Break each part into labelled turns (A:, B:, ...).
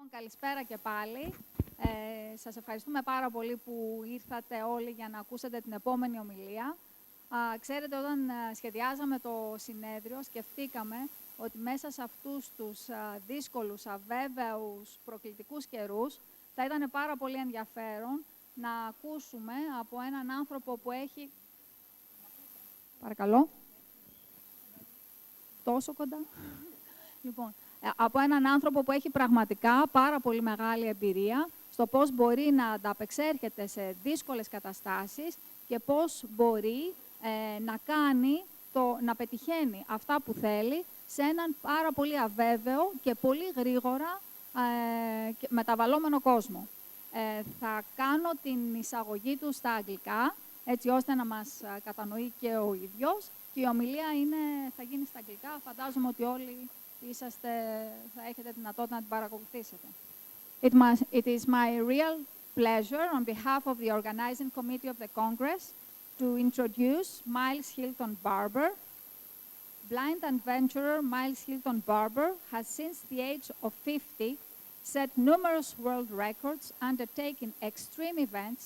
A: Καλησπέρα και πάλι. Σας ευχαριστούμε πάρα πολύ που ήρθατε όλοι για να ακούσετε την επόμενη ομιλία. Ξέρετε, όταν σχεδιάζαμε το συνέδριο, σκεφτήκαμε ότι μέσα σε αυτούς τους δύσκολους, αβέβαιους, προκλητικούς καιρούς, θα ήταν πάρα πολύ ενδιαφέρον να ακούσουμε από έναν άνθρωπο που έχει... Παρακαλώ. Τόσο κοντά. Λοιπόν, από έναν άνθρωπο που έχει πραγματικά πάρα πολύ μεγάλη εμπειρία στο πώς μπορεί να ανταπεξέρχεται σε δύσκολες καταστάσεις και πώς μπορεί να πετυχαίνει αυτά που θέλει σε έναν πάρα πολύ αβέβαιο και πολύ γρήγορα μεταβαλλόμενο κόσμο. Θα κάνω την εισαγωγή του στα αγγλικά, έτσι ώστε να μας κατανοεί και ο ίδιος. Και η ομιλία θα γίνει στα αγγλικά. Φαντάζομαι ότι όλοι θα έχετε δυνατότητα να την παρακολουθήσετε. It is my real pleasure, on behalf of the organizing committee of the Congress, to introduce Miles Hilton-Barber. Blind adventurer Miles Hilton-Barber has, since the age of 50, set numerous world records, undertaking extreme events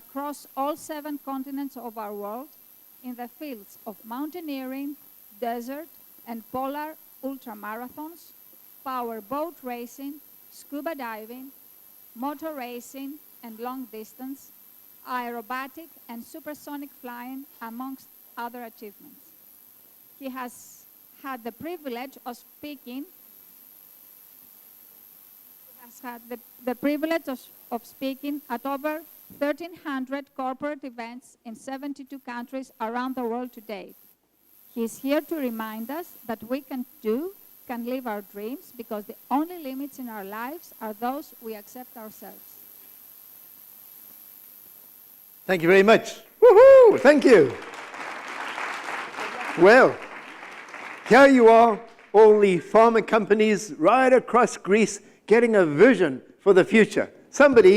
A: across all 7 continents of our world in the fields of mountaineering, desert, and polar ultramarathons, power boat racing, scuba diving, motor racing and long distance, aerobatic and supersonic flying, amongst other achievements. He has had the privilege of speaking at over 1,300 corporate events in 72 countries around the world to date. He is here to remind us that we can live our dreams, because the only limits in our lives are those we accept ourselves.
B: Thank you very much. Woohoo! Thank you. Well, here you are, all the pharma companies right across Greece getting a vision for the future. Somebody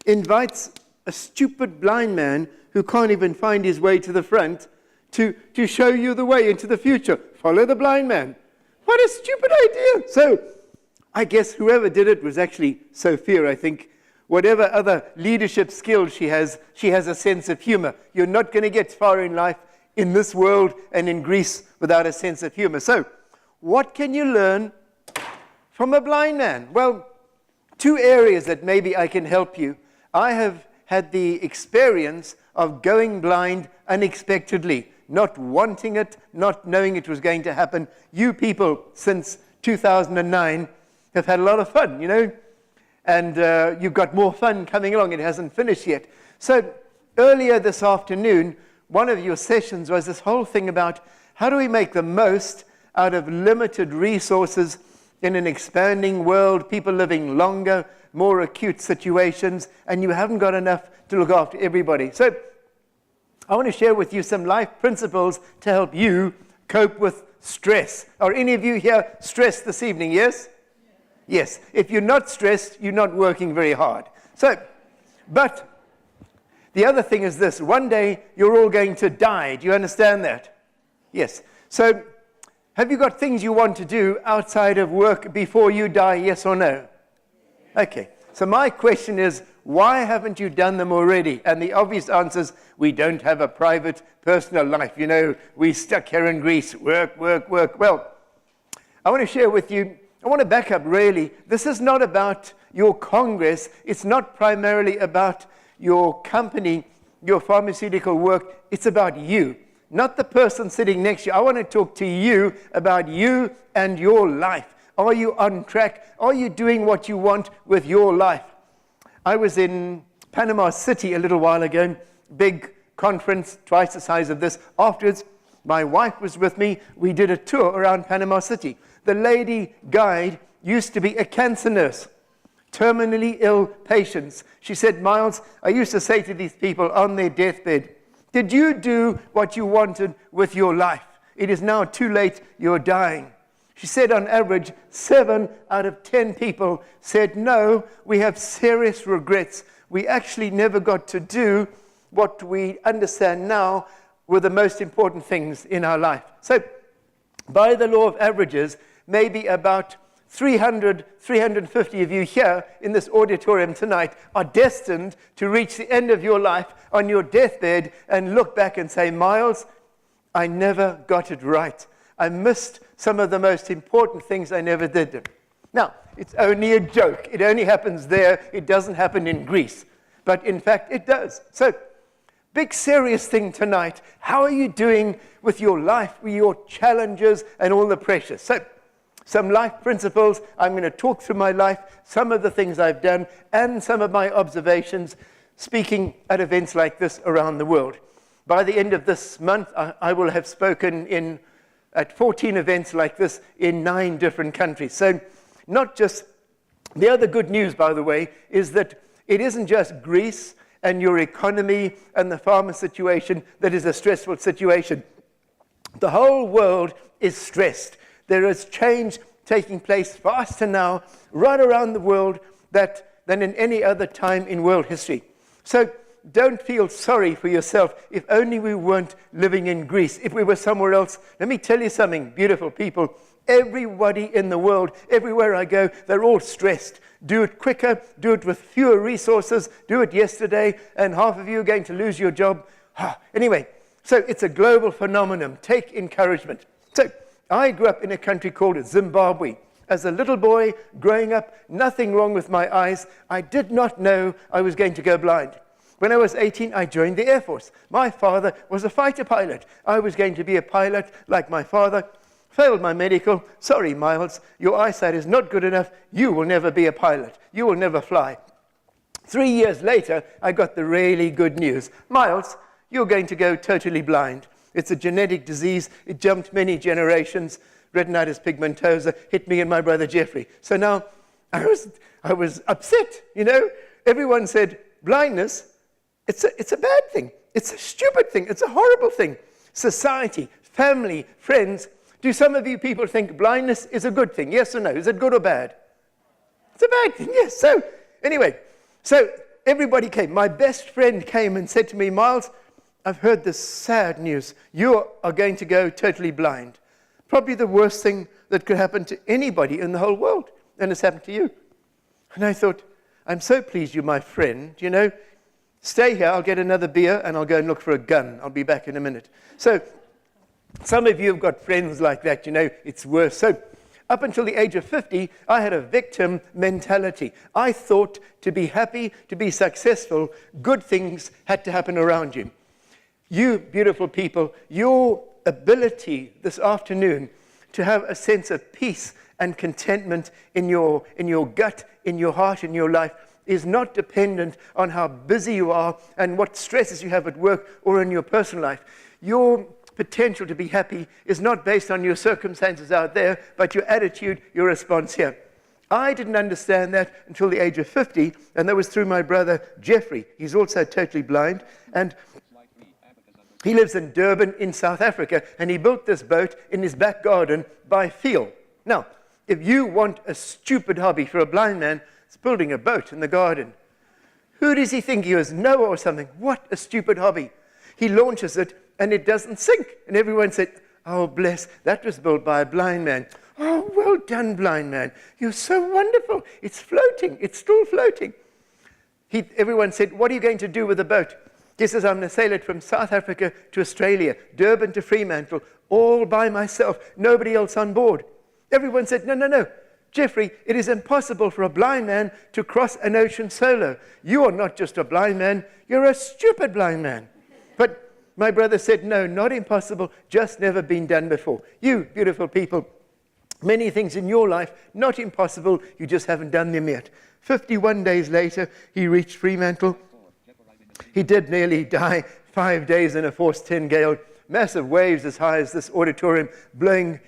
B: invites a stupid blind man who can't even find his way to the front to show you the way into the future. Follow the blind man. What a stupid idea. So I guess whoever did it was actually Sophia, I think. Whatever other leadership skills she has a sense of humor. You're not going to get far in life in this world and in Greece without a sense of humor. So what can you learn from a blind man? Well, 2 areas that maybe I can help you. I have had the experience of going blind unexpectedly, not wanting it, not knowing it was going to happen. You people, since 2009, have had a lot of fun, you know, and you've got more fun coming along. It hasn't finished yet. So earlier this afternoon, one of your sessions was this whole thing about how do we make the most out of limited resources in an expanding world, people living longer, more acute situations, and you haven't got enough to look after everybody. So I want to share with you some life principles to help you cope with stress. Are any of you here stressed this evening, yes? Yes. If you're not stressed, you're not working very hard. So, but the other thing is this. One day, you're all going to die. Do you understand that? Yes. So, have you got things you want to do outside of work before you die, yes or no? Okay. So my question is, why haven't you done them already? And the obvious answer is, we don't have a private, personal life. You know, we're stuck here in Greece. Work, work, work. Well, I want to share with you, I want to back up really. This is not about your Congress. It's not primarily about your company, your pharmaceutical work. It's about you, not the person sitting next to you. I want to talk to you about you and your life. Are you on track? Are you doing what you want with your life? I was in Panama City a little while ago, big conference, twice the size of this. Afterwards, my wife was with me. We did a tour around Panama City. The lady guide used to be a cancer nurse, terminally ill patients. She said, Miles, I used to say to these people on their deathbed, did you do what you wanted with your life? It is now too late, you're dying. She said on average, 7 out of 10 people said, no, we have serious regrets. We actually never got to do what we understand now were the most important things in our life. So by the law of averages, maybe about 300, 350 of you here in this auditorium tonight are destined to reach the end of your life on your deathbed and look back and say, Miles, I never got it right. I missed some of the most important things I never did. Now, it's only a joke. It only happens there. It doesn't happen in Greece. But in fact, it does. So, big serious thing tonight. How are you doing with your life, with your challenges and all the pressures? So, some life principles. I'm going to talk through my life, some of the things I've done, and some of my observations speaking at events like this around the world. By the end of this month, I will have spoken at 14 events like this in 9 different countries. So not just, the other good news, by the way, is that it isn't just Greece and your economy and the Pharma situation that is a stressful situation. The whole world is stressed. There is change taking place faster now, right around the world, than in any other time in world history. So don't feel sorry for yourself. If only we weren't living in Greece. If we were somewhere else. Let me tell you something, beautiful people. Everybody in the world, everywhere I go, they're all stressed. Do it quicker, do it with fewer resources, do it yesterday, and half of you are going to lose your job. Anyway, so it's a global phenomenon. Take encouragement. So I grew up in a country called Zimbabwe. As a little boy, growing up, nothing wrong with my eyes. I did not know I was going to go blind. When I was 18, I joined the Air Force. My father was a fighter pilot. I was going to be a pilot like my father. Failed my medical. Sorry, Miles, your eyesight is not good enough. You will never be a pilot. You will never fly. 3 years later, I got the really good news. Miles, you're going to go totally blind. It's a genetic disease. It jumped many generations. Retinitis pigmentosa hit me and my brother Jeffrey. So now I was upset, you know. Everyone said, blindness, it's a bad thing. It's a stupid thing. It's a horrible thing. Society, family, friends. Do some of you people think blindness is a good thing? Yes or no? Is it good or bad? It's a bad thing, yes. So anyway, so everybody came. My best friend came and said to me, Miles, I've heard this sad news. You are going to go totally blind. Probably the worst thing that could happen to anybody in the whole world. And it's happened to you. And I thought, I'm so pleased you're my friend. You know, stay here. I'll get another beer and I'll go and look for a gun. I'll be back in a minute. So some of you have got friends like that. You know, it's worse. So up until the age of 50, I had a victim mentality. I thought to be happy, to be successful, good things had to happen around you. You beautiful people, your ability this afternoon to have a sense of peace and contentment in your gut, in your heart, in your life is not dependent on how busy you are and what stresses you have at work or in your personal life. Your potential to be happy is not based on your circumstances out there, but your attitude, your response here. I didn't understand that until the age of 50, and that was through my brother Jeffrey. He's also totally blind, and he lives in Durban in South Africa, and he built this boat in his back garden by feel. Now, if you want a stupid hobby for a blind man, it's building a boat in the garden. Who does he think he is, Noah or something? What a stupid hobby. He launches it, and it doesn't sink. And everyone said, oh, bless, that was built by a blind man. Oh, well done, blind man. You're so wonderful. It's floating. It's still floating. Everyone said, what are you going to do with the boat? He says, I'm going to sail it from South Africa to Australia, Durban to Fremantle, all by myself, nobody else on board. Everyone said, no, Jeffrey, it is impossible for a blind man to cross an ocean solo. You are not just a blind man, you're a stupid blind man. But my brother said, no, not impossible, just never been done before. You beautiful people, many things in your life, not impossible, you just haven't done them yet. 51 days later, he reached Fremantle. He did nearly die, 5 days in a force 10 gale, massive waves as high as this auditorium blowing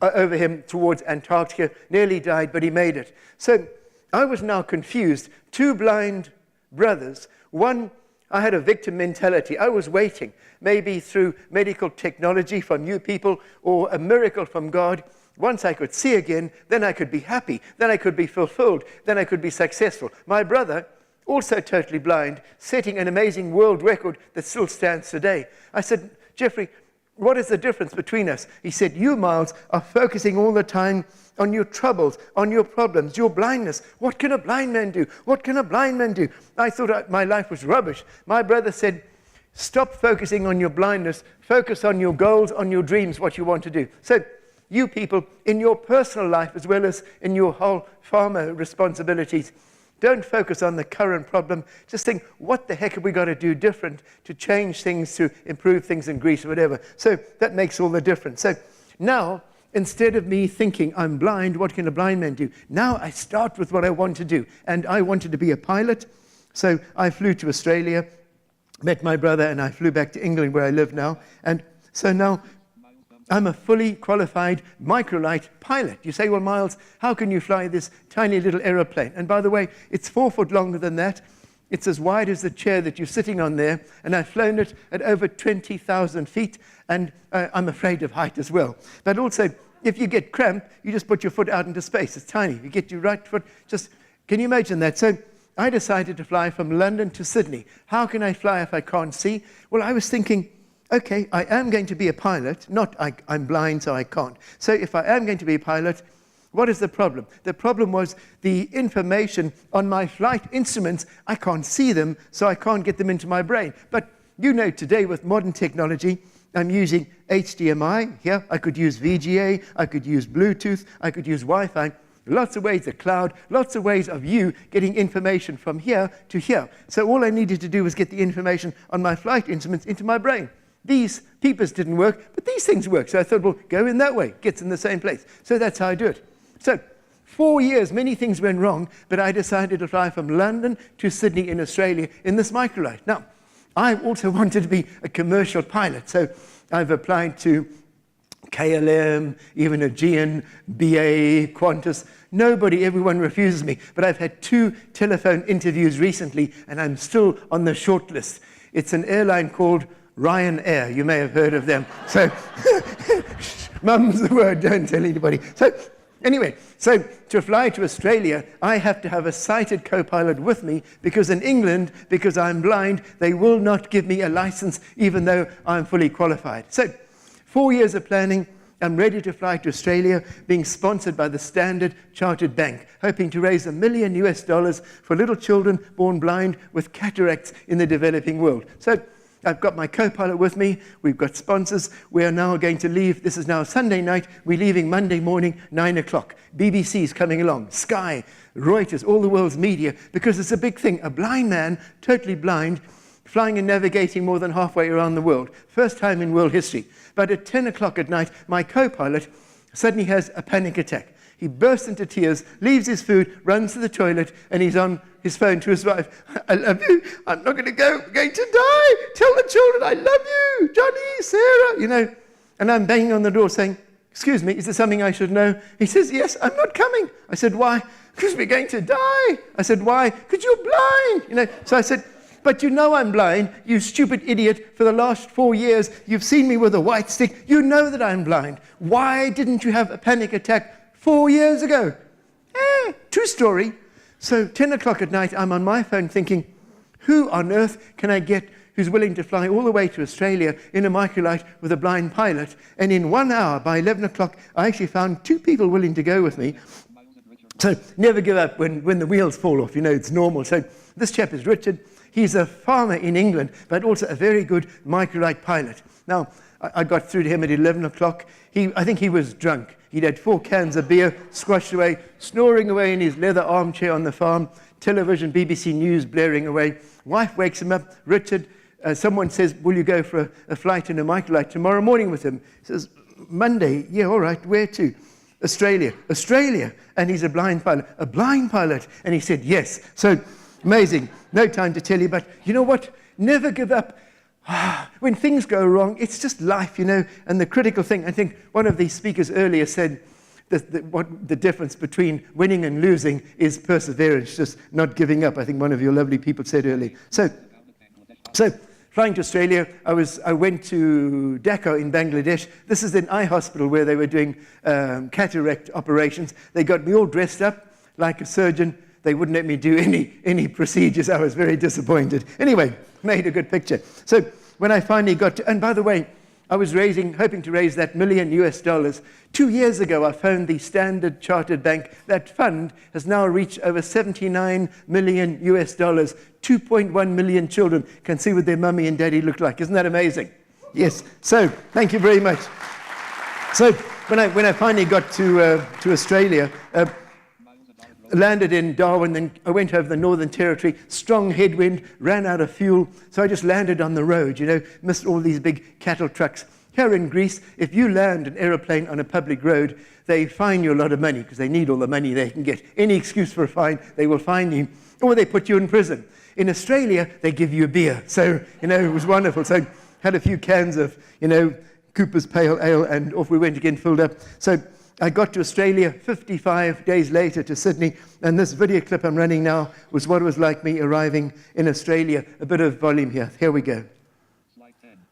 B: over him towards Antarctica, nearly died, but he made it. So I was now confused. 2 blind brothers. One, I had a victim mentality. I was waiting, maybe through medical technology from you people or a miracle from God. Once I could see again, then I could be happy, then I could be fulfilled, then I could be successful. My brother, also totally blind, setting an amazing world record that still stands today. I said, Jeffrey, what is the difference between us? He said, you, Miles, are focusing all the time on your troubles, on your problems, your blindness. What can a blind man do? What can a blind man do? I thought my life was rubbish. My brother said, stop focusing on your blindness. Focus on your goals, on your dreams, what you want to do. So you people, in your personal life as well as in your whole Pharma responsibilities, don't focus on the current problem. Just think, what the heck have we got to do different to change things, to improve things in Greece or whatever. So that makes all the difference. So now, instead of me thinking, I'm blind, what can a blind man do? Now I start with what I want to do. And I wanted to be a pilot. So I flew to Australia, met my brother, and I flew back to England where I live now. And so now I'm a fully qualified microlight pilot. You say, well, Miles, how can you fly this tiny little aeroplane? And by the way, it's 4 foot longer than that. It's as wide as the chair that you're sitting on there. And I've flown it at over 20,000 feet. And I'm afraid of height as well. But also, if you get cramped, you just put your foot out into space. It's tiny. You get your right foot. Just, can you imagine that? So I decided to fly from London to Sydney. How can I fly if I can't see? Well, I was thinking, okay, I am going to be a pilot, not I'm blind so I can't. So if I am going to be a pilot, what is the problem? The problem was the information on my flight instruments, I can't see them, so I can't get them into my brain. But you know, today with modern technology, I'm using HDMI here. I could use VGA, I could use Bluetooth, I could use Wi-Fi. Lots of ways, the cloud, lots of ways of you getting information from here to here. So all I needed to do was get the information on my flight instruments into my brain. These peepers didn't work, but these things work. So I thought, well, go in that way. Gets in the same place. So that's how I do it. So 4 years, many things went wrong, but I decided to fly from London to Sydney in Australia in this microlight. Now, I also wanted to be a commercial pilot. So I've applied to KLM, even Aegean, BA, Qantas. Everyone refuses me. But I've had 2 telephone interviews recently, and I'm still on the short list. It's an airline called Ryanair. You may have heard of them. So, mum's the word, don't tell anybody. So, anyway, so to fly to Australia, I have to have a sighted co-pilot with me because in England, because I'm blind, they will not give me a license even though I'm fully qualified. So, 4 years of planning, I'm ready to fly to Australia, being sponsored by the Standard Chartered Bank, hoping to raise $1 million US for little children born blind with cataracts in the developing world. So, I've got my co-pilot with me. We've got sponsors. We are now going to leave. This is now Sunday night. We're leaving Monday morning, 9 o'clock. BBC's coming along, Sky, Reuters, all the world's media, because it's a big thing. A blind man, totally blind, flying and navigating more than halfway around the world. First time in world history. But at 10 o'clock at night, my co-pilot suddenly has a panic attack. He bursts into tears, leaves his food, runs to the toilet, and he's on his phone to his wife. I love you. I'm not going to go. I'm going to die. Tell the children I love you. Johnny, Sarah, you know. And I'm banging on the door saying, excuse me, is there something I should know? He says, yes, I'm not coming. I said, why? Because we're going to die. I said, why? Because you're blind. You know. So I said, but you know I'm blind, you stupid idiot. For the last 4 years, you've seen me with a white stick. You know that I'm blind. Why didn't you have a panic attack 4 years ago? True story. So 10 o'clock at night, I'm on my phone thinking, who on earth can I get who's willing to fly all the way to Australia in a microlight with a blind pilot? And in 1 hour, by 11 o'clock, I actually found 2 people willing to go with me. So never give up when the wheels fall off. You know, it's normal. So this chap is Richard. He's a farmer in England, but also a very good microlight pilot. Now, I got through to him at 11 o'clock. I think he was drunk. He'd had 4 cans of beer, squashed away, snoring away in his leather armchair on the farm, television, BBC News blaring away. Wife wakes him up. Richard, someone says, will you go for a flight in a microlight tomorrow morning with him? He says, Monday. Yeah, all right. Where to? Australia. Australia. And he's a blind pilot. A blind pilot. And he said, yes. So, amazing. No time to tell you, but you know what? Never give up. When things go wrong, it's just life, you know. And the critical thing, I think one of these speakers earlier said that what the difference between winning and losing is perseverance, just not giving up. I think one of your lovely people said earlier. So flying to Australia, I went to Dhaka in Bangladesh. This is an eye hospital where they were doing cataract operations. They got me all dressed up like a surgeon. They wouldn't let me do any procedures. I was very disappointed. Anyway, made a good picture. So when I finally got to, and by the way, I was hoping to raise that $1 million US. 2 years ago, I phoned the Standard Chartered Bank. That fund has now reached over $79 million US. 2.1 million children can see what their mummy and daddy look like. Isn't that amazing? Yes. So, thank you very much. So, when I finally got to Australia, landed in Darwin, then I went over the Northern Territory, strong headwind, ran out of fuel, so I just landed on the road, missed all these big cattle trucks. Here in Greece, if you land an aeroplane on a public road, they fine you a lot of money because they need all the money they can get. Any excuse for a fine, they will fine you, or they put you in prison. In Australia, they give you a beer. So, it was wonderful. So, had a few cans of, Cooper's Pale Ale, and off we went again, filled up. So, I got to Australia 55 days later to Sydney, and this video clip I'm running now was what it was like me arriving in Australia. A bit of volume here. Here we go.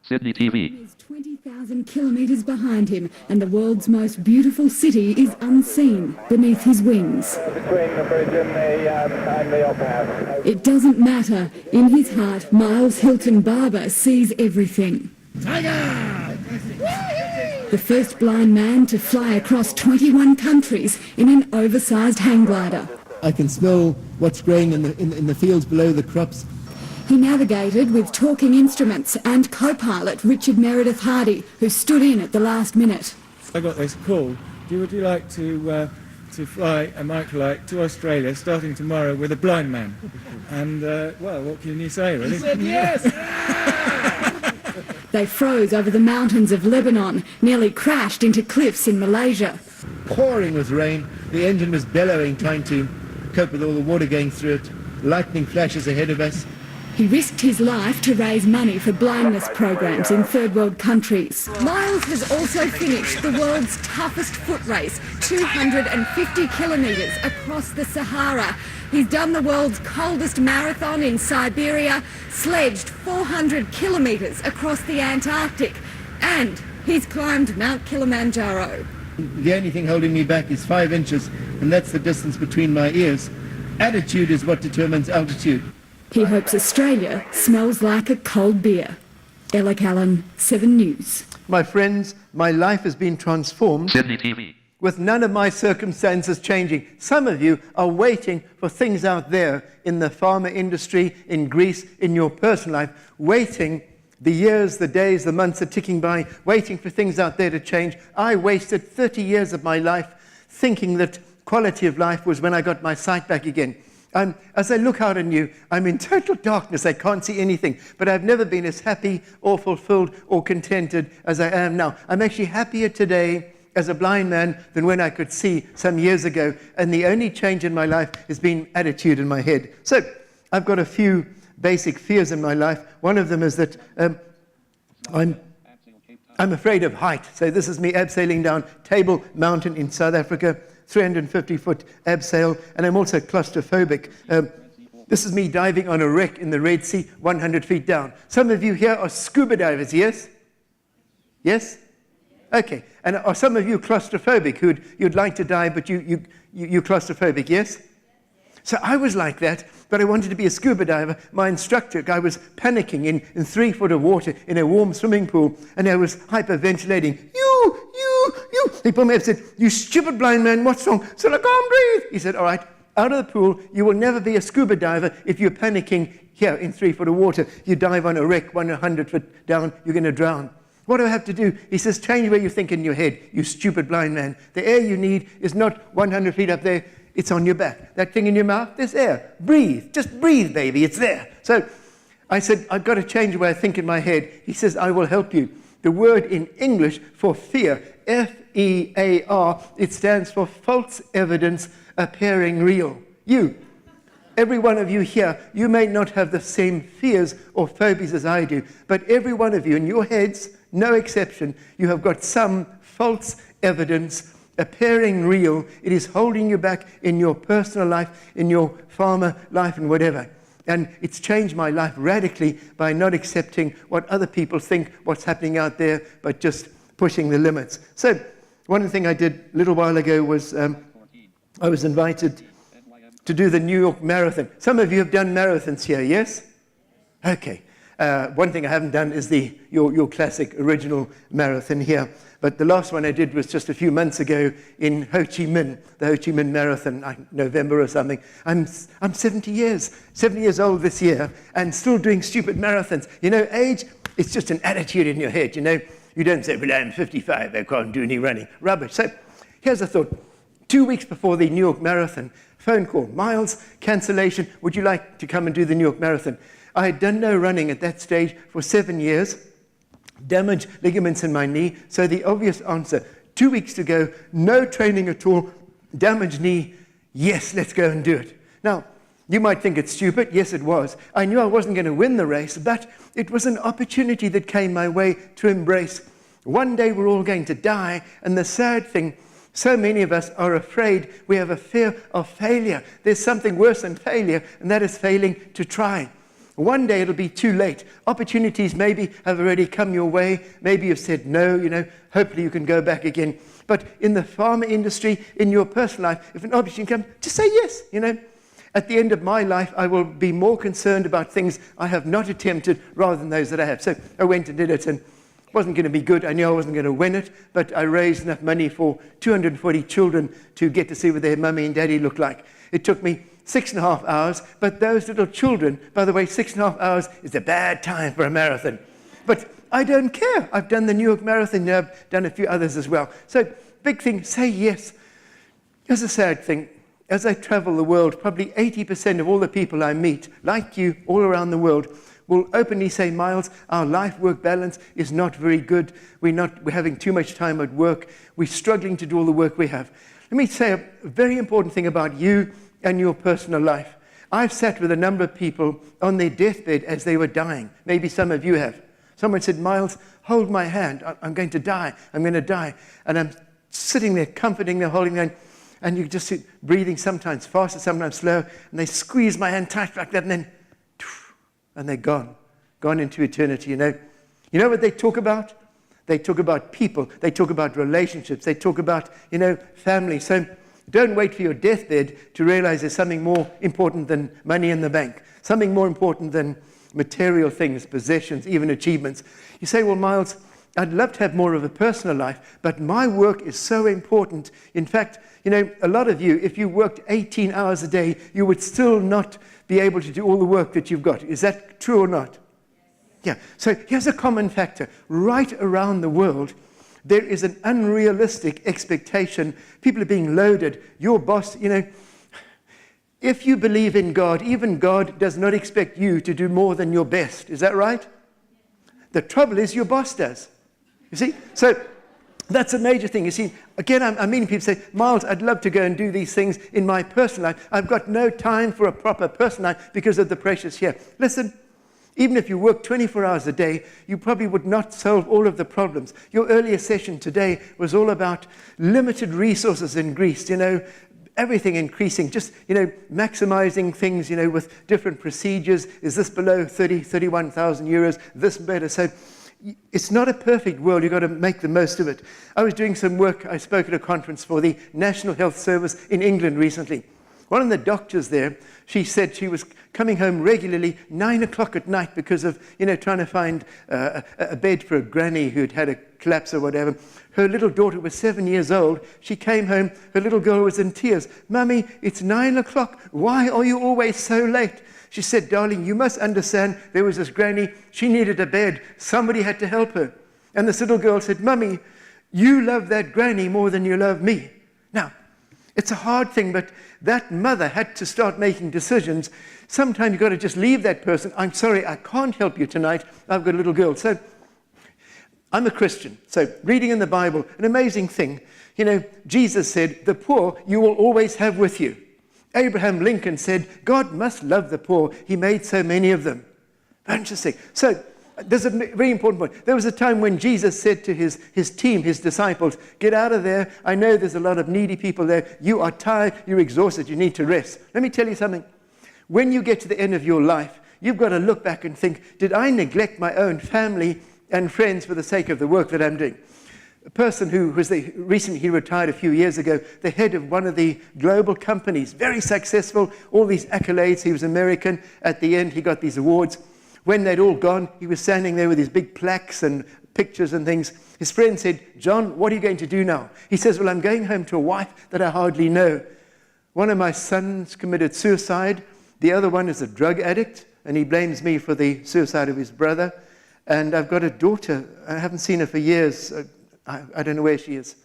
C: Sydney TV.
D: Is 20,000 kilometres behind him, and the world's most beautiful city is unseen beneath his wings.
E: Between the bridge and the opera.
D: It doesn't matter. In his heart, Miles Hilton-Barber sees everything.
F: Tiger!
D: The first blind man to fly across 21 countries in an oversized hang glider.
F: I can smell what's growing in the fields below the crops.
D: He navigated with talking instruments and co-pilot Richard Meredith Hardy, who stood in at the last minute.
G: I got this call. Would you like to fly a microlight to Australia starting tomorrow with a blind man? And, well, what can you say, really?
F: He said yes!
D: They froze over the mountains of Lebanon, nearly crashed into cliffs in Malaysia.
F: Pouring with rain, the engine was bellowing, trying to cope with all the water going through it. Lightning flashes ahead of us.
D: He risked his life to raise money for blindness programs in third world countries. Miles has also finished the world's toughest foot race, 250 kilometres across the Sahara. He's done the world's coldest marathon in Siberia, sledged 400 kilometres across the Antarctic, and he's climbed Mount Kilimanjaro.
F: The only thing holding me back is 5 inches, and that's the distance between my ears. Attitude is what determines altitude.
D: He hopes Australia smells like a cold beer. Ella Callan, 7 News.
B: My friends, my life has been transformed
C: Sydney TV.
B: with none of my circumstances changing. Some of you are waiting for things out there in the pharma industry, in Greece, in your personal life, waiting. The years, the days, the months are ticking by, waiting for things out there to change. I wasted 30 years of my life thinking that quality of life was when I got my sight back again. As I look out on you, I'm in total darkness. I can't see anything. But I've never been as happy or fulfilled or contented as I am now. I'm actually happier today as a blind man than when I could see some years ago. And the only change in my life has been attitude in my head. So I've got a few basic fears in my life. One of them is that I'm afraid of height. So this is me abseiling down Table Mountain in South Africa, 350-foot abseil, and I'm also claustrophobic. This is me diving on a wreck in the Red Sea, 100 feet down. Some of you here are scuba divers, yes? Yes? Okay. And are some of you claustrophobic you'd like to dive, but you're claustrophobic, yes? So I was like that, but I wanted to be a scuba diver. My instructor, guy, was panicking in 3 foot of water in a warm swimming pool, and I was hyperventilating. You. He pulled me up and said, "You stupid blind man, what's wrong?" So I can't breathe. He said, "All right, out of the pool, you will never be a scuba diver if you're panicking here in 3 foot of water. You dive on a wreck 100 foot down, you're going to drown. What do I have to do?" He says, "Change where you think in your head, you stupid blind man. The air you need is not 100 feet up there. It's on your back. That thing in your mouth, there's air. Breathe. Just breathe, baby. It's there." So I said, "I've got to change the way I think in my head." He says, "I will help you." The word in English for fear, F-E-A-R, it stands for false evidence appearing real. You, every one of you here, you may not have the same fears or phobias as I do, but every one of you in your heads, no exception, you have got some false evidence appearing real. It is holding you back in your personal life, in your farmer life, and whatever. And it's changed my life radically by not accepting what other people think, what's happening out there, but just pushing the limits. So one thing I did a little while ago was I was invited to do the New York Marathon. Some of you have done marathons here, yes? Okay. One thing I haven't done is your classic original marathon here. But the last one I did was just a few months ago in Ho Chi Minh, the Ho Chi Minh Marathon, November or something. I'm 70 years old this year, and still doing stupid marathons. You know, age, it's just an attitude in your head, you know. You don't say, well, I'm 55, I can't do any running. Rubbish. So here's a thought. 2 weeks before the New York Marathon, phone call, Miles, cancellation, would you like to come and do the New York Marathon? I had done no running at that stage for 7 years, damaged ligaments in my knee, so the obvious answer, 2 weeks to go, no training at all, damaged knee, yes, let's go and do it. Now, you might think it's stupid. Yes, it was. I knew I wasn't going to win the race, but it was an opportunity that came my way to embrace. One day we're all going to die, and the sad thing, so many of us are afraid. We have a fear of failure. There's something worse than failure, and that is failing to try. One day it'll be too late. Opportunities maybe have already come your way. Maybe you've said no, you know, hopefully you can go back again. But in the pharma industry, in your personal life, if an opportunity comes, just say yes, you know. At the end of my life, I will be more concerned about things I have not attempted rather than those that I have. So I went and did it, and it wasn't going to be good. I knew I wasn't going to win it, but I raised enough money for 240 children to get to see what their mummy and daddy looked like. It took me 6.5 hours, but those little children, by the way, 6.5 hours is a bad time for a marathon. But I don't care. I've done the New York Marathon, I've done a few others as well. So big thing, say yes. Here's a sad thing. As I travel the world, probably 80% of all the people I meet, like you, all around the world, will openly say, Miles, our life-work balance is not very good. We're having too much time at work. We're struggling to do all the work we have. Let me say a very important thing about you and your personal life. I've sat with a number of people on their deathbed as they were dying. Maybe some of you have. Someone said, Miles, hold my hand. I'm going to die. I'm going to die. And I'm sitting there comforting them, holding them. And you just sit breathing sometimes faster, sometimes slow, and they squeeze my hand tight like that, and then they're gone into eternity, you know. You know what they talk about? They talk about people. They talk about relationships. They talk about, you know, family. So don't wait for your deathbed to realize there's something more important than money in the bank, something more important than material things, possessions, even achievements. You say, well, Miles, I'd love to have more of a personal life, but my work is so important. In fact, you know, a lot of you, if you worked 18 hours a day, you would still not be able to do all the work that you've got. Is that true or not? Yeah. So here's a common factor. Right around the world, there is an unrealistic expectation. People are being loaded. Your boss, you know, if you believe in God, even God does not expect you to do more than your best. Is that right? The trouble is your boss does. You see? So that's a major thing. You see, again, I'm meeting people say, Miles, I'd love to go and do these things in my personal life. I've got no time for a proper personal life because of the pressures here. Listen, even if you work 24 hours a day, you probably would not solve all of the problems. Your earlier session today was all about limited resources in Greece, you know, everything increasing, just, you know, maximizing things, you know, with different procedures. Is this below 31,000 euros? This better? So it's not a perfect world. You've got to make the most of it. I was doing some work. I spoke at a conference for the National Health Service in England recently. One of the doctors there, she said she was coming home regularly 9 o'clock at night because of, you know, trying to find a bed for a granny who'd had a collapse or whatever. Her little daughter was 7 years old. She came home. Her little girl was in tears. Mummy, it's 9 o'clock. Why are you always so late? She said, darling, you must understand there was this granny. She needed a bed. Somebody had to help her. And this little girl said, Mummy, you love that granny more than you love me. Now, it's a hard thing, but that mother had to start making decisions. Sometimes you've got to just leave that person. I'm sorry, I can't help you tonight. I've got a little girl. So I'm a Christian. So reading in the Bible, an amazing thing. You know, Jesus said, the poor you will always have with you. Abraham Lincoln said, God must love the poor. He made so many of them. Interesting. So there's a very important point. There was a time when Jesus said to his team, his disciples, get out of there. I know there's a lot of needy people there. You are tired. You're exhausted. You need to rest. Let me tell you something. When you get to the end of your life, you've got to look back and think, did I neglect my own family and friends for the sake of the work that I'm doing? A person who was recently he retired a few years ago, the head of one of the global companies, very successful, all these accolades. He was American. At the end, he got these awards. When they'd all gone, he was standing there with his big plaques and pictures and things. His friend said, "John, what are you going to do now?" He says, "Well, I'm going home to a wife that I hardly know. One of my sons committed suicide. The other one is a drug addict, and he blames me for the suicide of his brother. And I've got a daughter. I haven't seen her for years. I don't know where she is."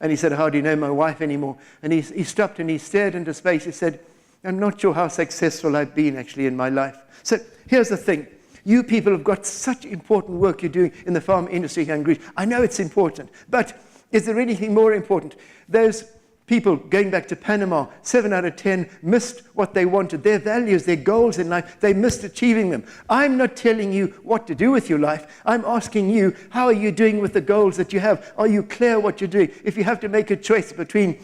B: And he said, "I hardly know my wife anymore." And he stopped and he stared into space. He said, "I'm not sure how successful I've been actually in my life." So here's the thing. You people have got such important work you're doing in the pharma industry here in Greece. I know it's important, but is there anything more important? Those people going back to Panama, 7 out of 10 missed what they wanted. Their values, their goals in life, they missed achieving them. I'm not telling you what to do with your life. I'm asking you, how are you doing with the goals that you have? Are you clear what you're doing? If you have to make a choice between,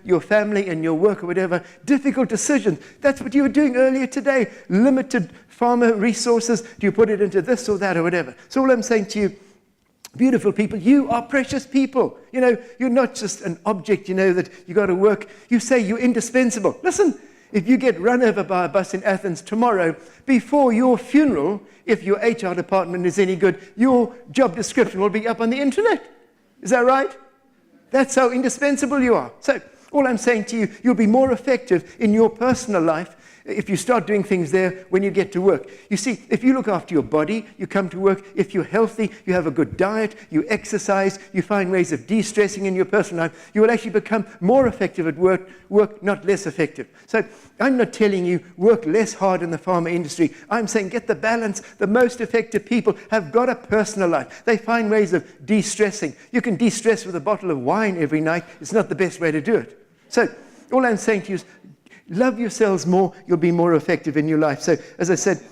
B: your family and your work or whatever, difficult decisions. That's what you were doing earlier today. Limited pharma resources. Do you put it into this or that or whatever? So all I'm saying to you, beautiful people, you are precious people. You're not just an object, that you got to work. You say you're indispensable. Listen, if you get run over by a bus in Athens tomorrow, before your funeral, if your HR department is any good, your job description will be up on the internet. Is that right? That's how indispensable you are. So all I'm saying to you, you'll be more effective in your personal life if you start doing things there when you get to work. You see, if you look after your body, you come to work. If you're healthy, you have a good diet, you exercise, you find ways of de-stressing in your personal life, you will actually become more effective at work, not less effective. So I'm not telling you work less hard in the pharma industry. I'm saying get the balance. The most effective people have got a personal life. They find ways of de-stressing. You can de-stress with a bottle of wine every night. It's not the best way to do it. So all I'm saying to you is, love yourselves more, you'll be more effective in your life. So, as I said,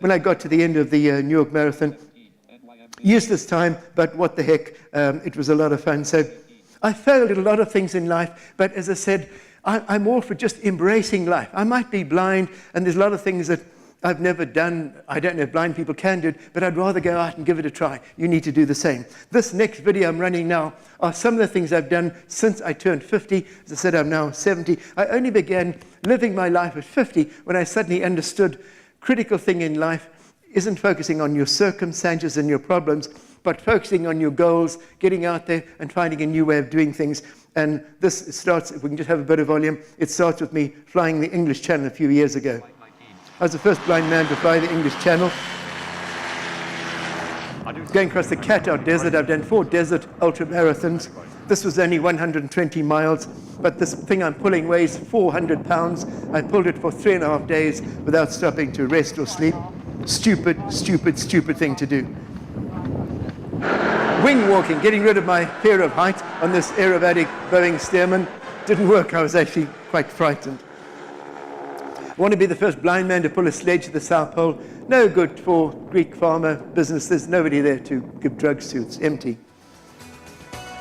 B: when I got to the end of the New York Marathon, useless time, but what the heck, it was a lot of fun. So, I failed at a lot of things in life, but as I said, I'm all for just embracing life. I might be blind, and there's a lot of things that I've never done. I don't know if blind people can do it, but I'd rather go out and give it a try. You need to do the same. This next video I'm running now are some of the things I've done since I turned 50. As I said, I'm now 70. I only began living my life at 50 when I suddenly understood critical thing in life isn't focusing on your circumstances and your problems, but focusing on your goals, getting out there and finding a new way of doing things. And this starts, if we can just have a bit of volume, it starts with me flying the English Channel a few years ago. I was the first blind man to fly the English Channel. Going across the Qatar Desert, I've done 4 desert ultramarathons. This was only 120 miles, but this thing I'm pulling weighs 400 pounds. I pulled it for 3.5 days without stopping to rest or sleep. Stupid, stupid, stupid thing to do. Wing walking, getting rid of my fear of height on this aerobatic Boeing Stearman. Didn't work, I was actually quite frightened. I want to be the first blind man to pull a sledge to the South Pole. No good for Greek pharma business. There's nobody there to give drugs to. It's empty.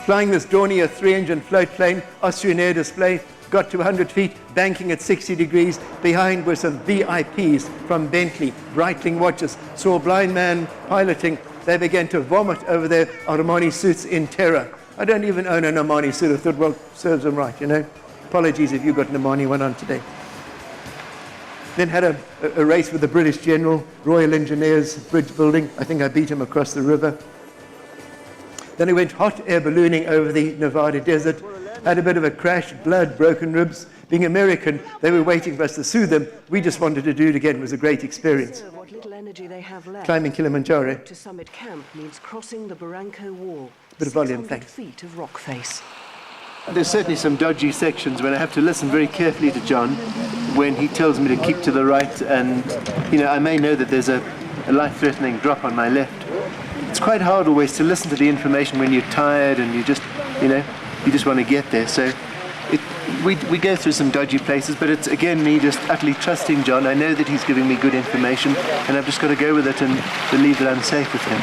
B: Flying this Dornier 3-engine float plane, Austrian air display, got to 100 feet, banking at 60 degrees. Behind were some VIPs from Bentley, Breitling watches. Saw a blind man piloting. They began to vomit over their Armani suits in terror. I don't even own an Armani suit. I thought, well, serves them right, Apologies if you got an Armani one on today. Then had a race with the British General, Royal Engineers, bridge building. I think I beat him across the river. Then I went hot air ballooning over the Nevada desert. Had a bit of a crash, blood, broken ribs. Being American, they were waiting for us to sue them. We just wanted to do it again. It was a great experience.
H: What little energy they have left.
B: Climbing Kilimanjaro.
H: To summit camp means crossing the Barranco Wall.
B: Bit of volume, thanks.
H: Feet of rock face.
B: There's certainly some dodgy sections when I have to listen very carefully to John when he tells me to keep to the right, and I may know that there's a life-threatening drop on my left. It's quite hard always to listen to the information when you're tired and you just want to get there. So we go through some dodgy places, but it's again me just utterly trusting John. I know that he's giving me good information, and I've just got to go with it and believe that I'm safe with him.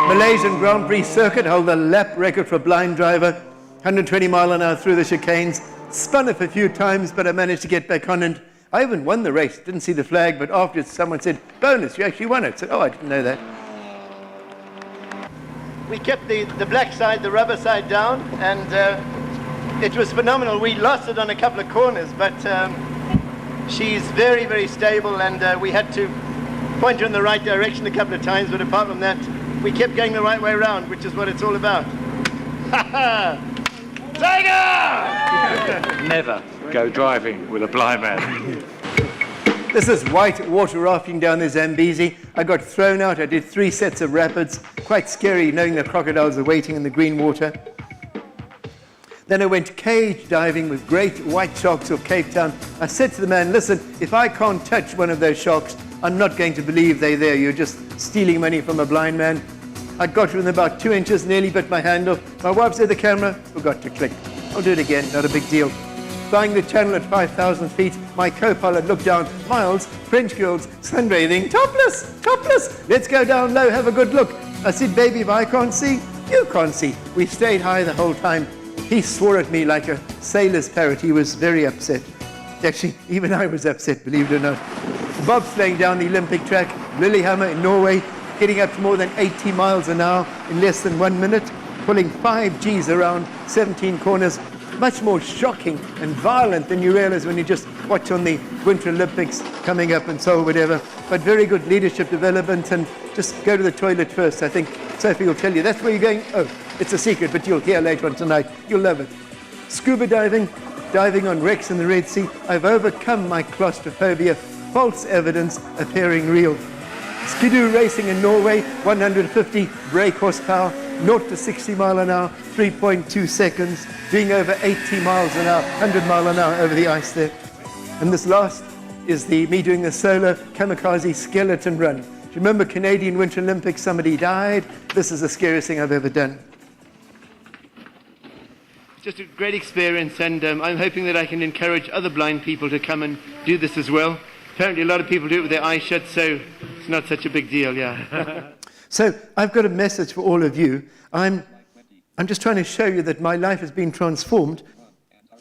B: Malaysian Grand Prix circuit hold the lap record for blind driver. 120 mile an hour through the chicanes, spun it a few times, but I managed to get back on, and I even won the race. Didn't see the flag, but afterwards someone said, "Bonus, you actually won it." I said, "Oh, I didn't know that." We kept the black side, the rubber side down, and it was phenomenal. We lost it on a couple of corners, but she's very, very stable, and we had to pointer in the right direction a couple of times, but apart from that, we kept going the right way around, which is what it's all about. Tiger!
C: Never go driving with a blind man.
B: This is white water rafting down the Zambezi. I got thrown out. I did 3 sets of rapids. Quite scary knowing the crocodiles are waiting in the green water. Then I went cage diving with great white sharks off Cape Town. I said to the man, listen, if I can't touch one of those sharks, I'm not going to believe they're there. You're just stealing money from a blind man. I got within about 2 inches, nearly bit my hand off. My wife said the camera, forgot to click. I'll do it again, not a big deal. Flying the channel at 5,000 feet, my co-pilot looked down. Miles, French girls, sunbathing, topless, topless. Let's go down low, have a good look. I said, baby, if I can't see, you can't see. We stayed high the whole time. He swore at me like a sailor's parrot. He was very upset. Actually, even I was upset, believe it or not. Bobsleighing down the Olympic track, Lillehammer in Norway, getting up to more than 80 miles an hour in less than 1 minute, pulling 5 Gs around 17 corners. Much more shocking and violent than you realize when you just watch on the Winter Olympics coming up and so whatever. But very good leadership development, and just go to the toilet first. I think Sophie will tell you. That's where you're going. Oh, it's a secret, but you'll hear later on tonight. You'll love it. Scuba diving, diving on wrecks in the Red Sea. I've overcome my claustrophobia. False evidence appearing real. Skidoo racing in Norway, 150 brake horsepower, 0 to 60 mile an hour, 3.2 seconds, doing over 80 miles an hour, 100 mile an hour over the ice there. And this last is me doing the solo kamikaze skeleton run. Do you remember Canadian Winter Olympics? Somebody died. This is the scariest thing I've ever done. Just a great experience, and I'm hoping that I can encourage other blind people to come and do this as well. Apparently a lot of people do it with their eyes shut, so it's not such a big deal, yeah. So I've got a message for all of you. I'm just trying to show you that my life has been transformed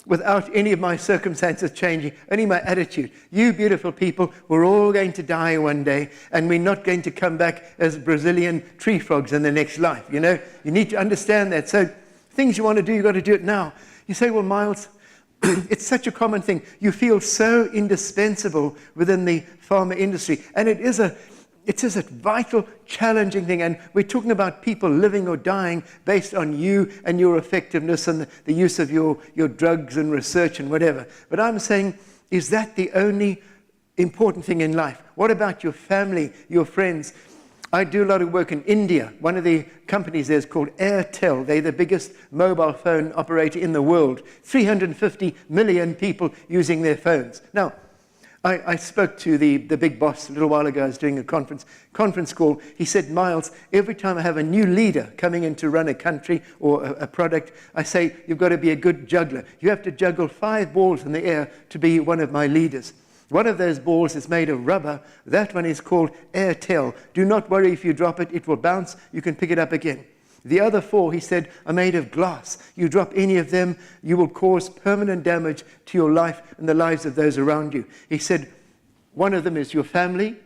B: without any of my circumstances changing, only my attitude. You beautiful people, we're all going to die one day, and we're not going to come back as Brazilian tree frogs in the next life, you know? You need to understand that. So things you want to do, you've got to do it now. You say, well, Miles, it's such a common thing. You feel so indispensable within the pharma industry, and it is a vital, challenging thing, and we're talking about people living or dying based on you and your effectiveness and the use of your drugs and research and whatever. But I'm saying, is that the only important thing in life? What about your family, your friends? I do a lot of work in India. One of the companies there is called Airtel. They're the biggest mobile phone operator in the world. 350 million people using their phones. Now, I spoke to the big boss a little while ago. I was doing a conference call. He said, Miles, every time I have a new leader coming in to run a country or a product, I say, you've got to be a good juggler. You have to juggle 5 balls in the air to be one of my leaders. One of those balls is made of rubber. That one is called Airtel. Do not worry if you drop it. It will bounce. You can pick it up again. The other 4, he said, are made of glass. You drop any of them, you will cause permanent damage to your life and the lives of those around you. He said, one of them is your family.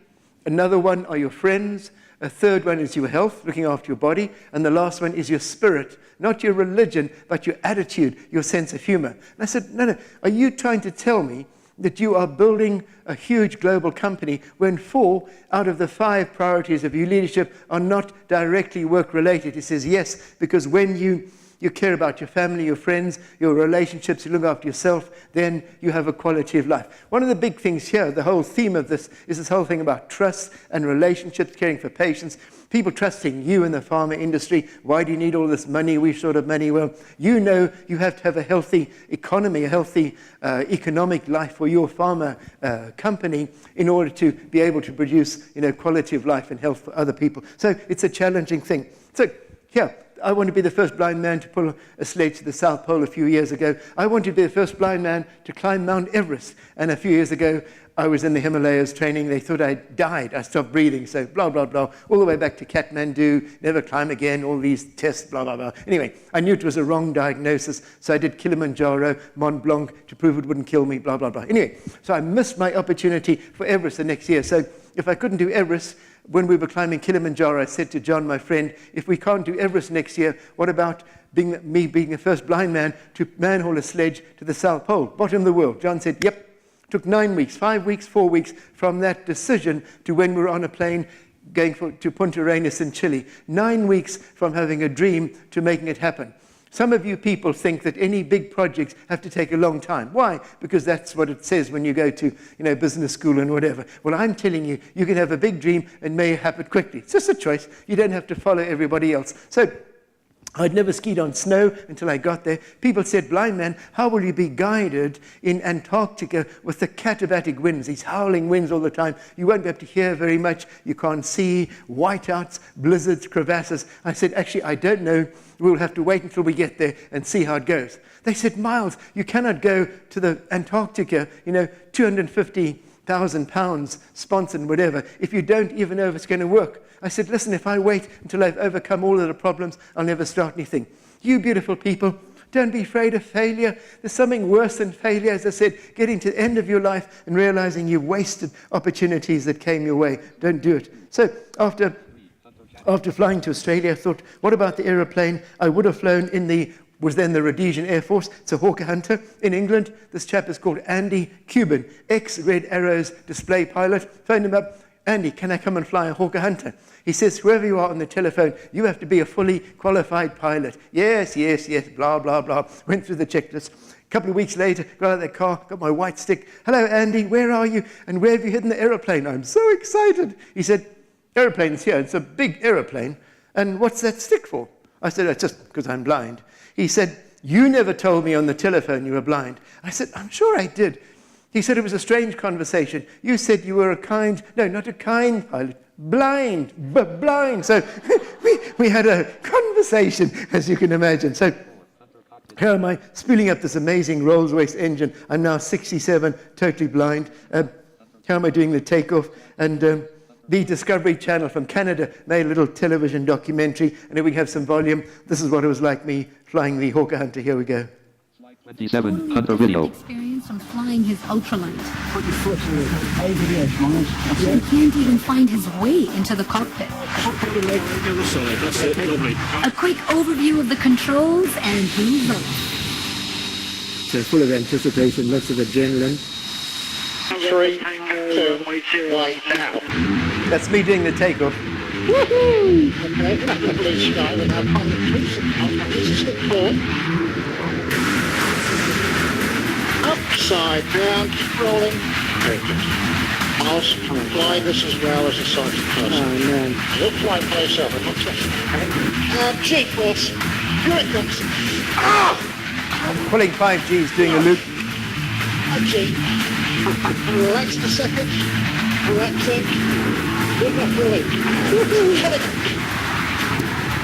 B: Another one are your friends. A third one is your health, looking after your body. And the last one is your spirit, not your religion, but your attitude, your sense of humor. And I said, no, are you trying to tell me that you are building a huge global company when 4 out of the 5 priorities of your leadership are not directly work-related? He says, yes, because when you care about your family, your friends, your relationships, you look after yourself, then you have a quality of life. One of the big things here, the whole theme of this, is this whole thing about trust and relationships, caring for patients, people trusting you in the pharma industry. Why do you need all this money? We short of money. Well, you know you have to have a healthy economy, a healthy economic life for your pharma company in order to be able to produce, quality of life and health for other people. So it's a challenging thing. So here, I want to be the first blind man to pull a sledge to the South Pole a few years ago. I wanted to be the first blind man to climb Mount Everest. And a few years ago, I was in the Himalayas training. They thought I died. I stopped breathing. So blah, blah, blah. All the way back to Kathmandu, never climb again, all these tests, blah, blah, blah. Anyway, I knew it was a wrong diagnosis. So I did Kilimanjaro, Mont Blanc to prove it wouldn't kill me, blah, blah, blah. Anyway, so I missed my opportunity for Everest the next year. So if I couldn't do Everest, when we were climbing Kilimanjaro, I said to John, my friend, if we can't do Everest next year, what about me being the first blind man to manhaul a sledge to the South Pole, bottom of the world? John said, yep. Took 9 weeks, 5 weeks, 4 weeks from that decision to when we were on a plane going to Punta Arenas in Chile. 9 weeks from having a dream to making it happen. Some of you people think that any big projects have to take a long time. Why? Because that's what it says when you go to, business school and whatever. Well, I'm telling you, you can have a big dream and may happen quickly. It's just a choice. You don't have to follow everybody else. So I'd never skied on snow until I got there. People said, blind man, how will you be guided in Antarctica with the katabatic winds, these howling winds all the time? You won't be able to hear very much. You can't see, whiteouts, blizzards, crevasses. I said, actually, I don't know. We'll have to wait until we get there and see how it goes. They said, Miles, you cannot go to the Antarctica, 250,000 pounds sponsored and whatever, if you don't even know if it's going to work. I said, listen, if I wait until I've overcome all of the problems, I'll never start anything. You beautiful people, don't be afraid of failure. There's something worse than failure, as I said, getting to the end of your life and realizing you've wasted opportunities that came your way. Don't do it. So after flying to Australia, I thought, what about the aeroplane? I would have flown in was then the Rhodesian Air Force. It's a Hawker Hunter in England. This chap is called Andy Cuban, ex-Red Arrows display pilot. Phoned him up. Andy, can I come and fly a Hawker Hunter? He says, whoever you are on the telephone, you have to be a fully qualified pilot. Yes, blah, blah, blah. Went through the checklist. A couple of weeks later, got out of the car, got my white stick. Hello, Andy, where are you? And where have you hidden the aeroplane? I'm so excited. He said, aeroplane's here. It's a big aeroplane. And what's that stick for? I said, it's just because I'm blind. He said, you never told me on the telephone you were blind. I said, I'm sure I did. He said it was a strange conversation. You said you were not a kind pilot, blind. So we had a conversation, as you can imagine. So here am I, spooling up this amazing Rolls-Royce engine. I'm now 67, totally blind. How am I doing the takeoff? And the Discovery Channel from Canada made a little television documentary, and if we have some volume, this is what it was like me flying the Hawker Hunter. Here we go.
I: 27 Hunter video.
D: Experience on flying his ultralight.
E: Put your foot over there, Miles.
D: He can't even find his way into the cockpit.
E: Put your leg on the other side. That's it. Lovely.
D: A quick overview of the controls and who's up.
F: So full of anticipation, lots of adrenaline.
E: 3, 2, 1, now.
B: That's me doing the takeoff.
E: Woohoo! Okay, that's the blue sky. We're now on the police stick forward. Upside down, keep rolling. Very good. Miles, fly this as well as a sighted person.
F: Oh, man.
E: You'll fly by yourself. I'm not touching it. G-force. Here it comes. Ah!
B: I'm pulling 5 Gs, doing a loop.
E: G. Relax a second. Relaxing. Good enough relief.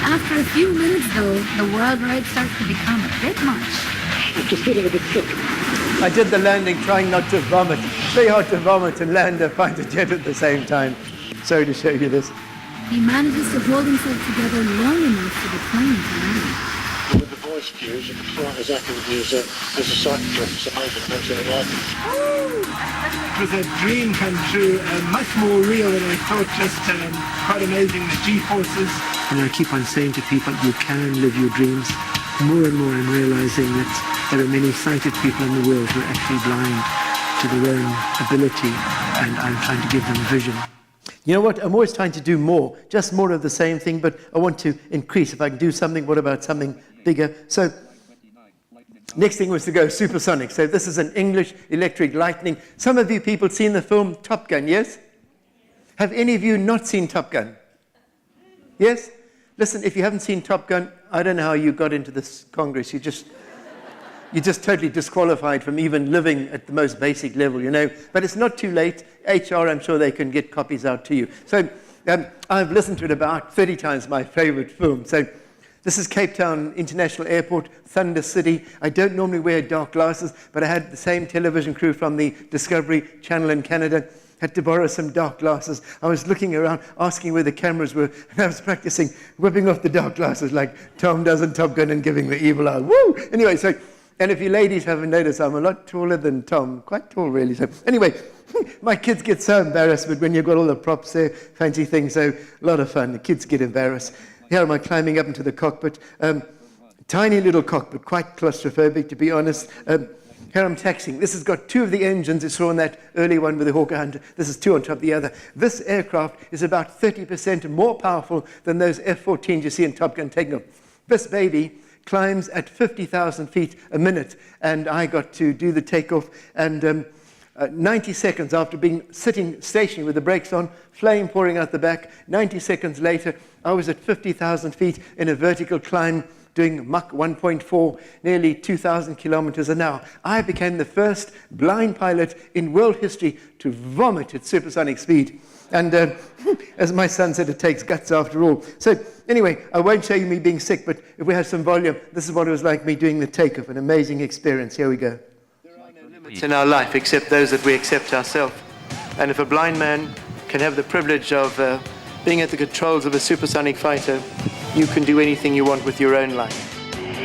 D: After a few minutes, though, the world ride starts to become a bit much.
E: Just feeling a bit sick.
B: I did the landing trying not to vomit. Very hard to vomit and land a fighter jet at the same time. Sorry to show you this.
D: He manages to hold himself together long enough for the plane to land.
E: With the voice cues, you can fly as accurately as a sighted person. Amazing, don't you like it?
F: It was a dream come true, much more real than I thought, just quite amazing, the G-forces. And I keep on saying to people, you can live your dreams. More and more I'm realizing that there are many sighted people in the world who are actually blind to their own ability, and I'm trying to give them vision.
B: You know what? I'm always trying to do more, just more of the same thing, but I want to increase. If I can do something, what about something bigger? So next thing was to go supersonic. So this is an English electric lightning. Some of you people seen the film Top Gun, yes? Have any of you not seen Top Gun? Yes? Listen, if you haven't seen Top Gun, I don't know how you got into this Congress. You're just totally disqualified from even living at the most basic level, But it's not too late. HR, I'm sure they can get copies out to you. So I've listened to it about 30 times, my favorite film. So this is Cape Town International Airport, Thunder City. I don't normally wear dark glasses, but I had the same television crew from the Discovery Channel in Canada. Had to borrow some dark glasses. I was looking around, asking where the cameras were, and I was practicing whipping off the dark glasses like Tom does in Top Gun and giving the evil eye. Woo! Anyway, so, and if you ladies haven't noticed, I'm a lot taller than Tom. Quite tall, really. So anyway, my kids get so embarrassed, but when you've got all the props there, fancy things, so a lot of fun. The kids get embarrassed. Here am I climbing up into the cockpit. Tiny little cockpit, quite claustrophobic, to be honest. Here I'm taxiing. This has got 2 of the engines you saw in that early one with the Hawker Hunter. This is 2 on top of the other. This aircraft is about 30% more powerful than those F-14s you see in Top Gun taking off. This baby climbs at 50,000 feet a minute, and I got to do the takeoff, and 90 seconds after sitting stationary with the brakes on, flame pouring out the back, 90 seconds later, I was at 50,000 feet in a vertical climb, doing Mach 1.4, nearly 2,000 kilometers an hour. I became the first blind pilot in world history to vomit at supersonic speed. And as my son said, it takes guts after all. So anyway, I won't show you me being sick, but if we have some volume, this is what it was like me doing the takeoff, an amazing experience. Here we go. There are no limits in our life except those that we accept ourselves. And if a blind man can have the privilege of being at the controls of a supersonic fighter, you can do anything you want with your own life.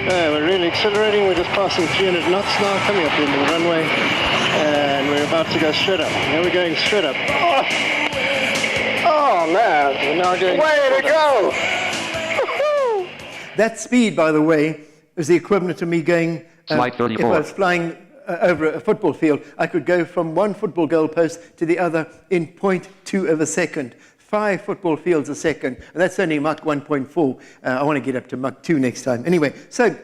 E: We're really accelerating. We're just passing 300 knots now, coming up the end of the runway. And we're about to go straight up. Now we're going straight up. Oh man, we're now going way to go!
B: That speed, by the way, is the equivalent to me going, if I was flying over a football field, I could go from one football goalpost to the other in 0.2 of a second. 5 football fields a second, and that's only Mach 1.4. I want to get up to Mach 2 next time. Anyway, so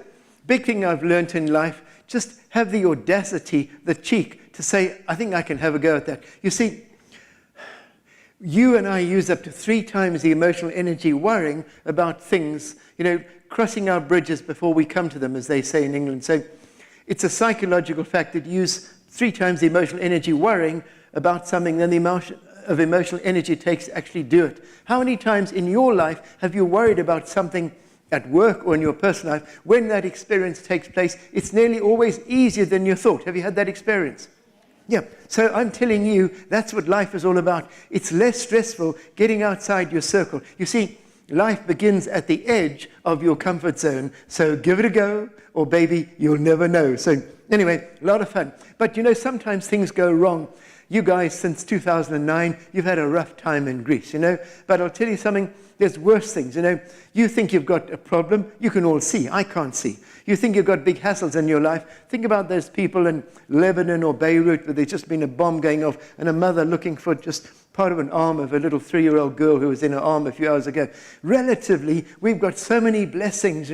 B: big thing I've learned in life, just have the audacity, the cheek to say, I think I can have a go at that. You see, you and I use up to 3 times the emotional energy worrying about things, crossing our bridges before we come to them, as they say in England. So it's a psychological fact that you use 3 times the emotional energy worrying about something than the amount of emotional energy it takes to actually do it. How many times in your life have you worried about something at work or in your personal life? When that experience takes place, it's nearly always easier than you thought. Have you had that experience? Yeah, so I'm telling you, that's what life is all about. It's less stressful getting outside your circle. You see, life begins at the edge of your comfort zone, so give it a go, or baby, you'll never know. So anyway, a lot of fun. But sometimes things go wrong. You guys, since 2009, you've had a rough time in Greece, But I'll tell you something, there's worse things, You think you've got a problem, you can all see. I can't see. You think you've got big hassles in your life. Think about those people in Lebanon or Beirut where there's just been a bomb going off and a mother looking for just part of an arm of a little 3-year-old girl who was in her arm a few hours ago. Relatively, we've got so many blessings,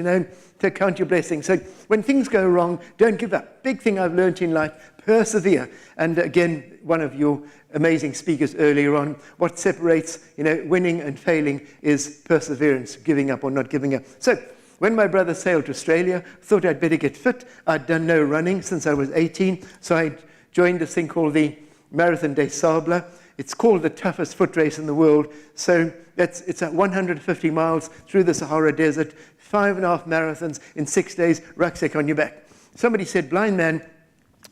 B: to count your blessings. So when things go wrong, don't give up. Big thing I've learned in life, persevere. And again, one of your amazing speakers earlier on, what separates, winning and failing is perseverance, giving up or not giving up. So when my brother sailed to Australia, thought I'd better get fit. I'd done no running since I was 18, so I joined this thing called the Marathon des Sables. It's called the toughest foot race in the world. So it's at 150 miles through the Sahara Desert, 5.5 marathons in 6 days, rucksack on your back. Somebody said, blind man,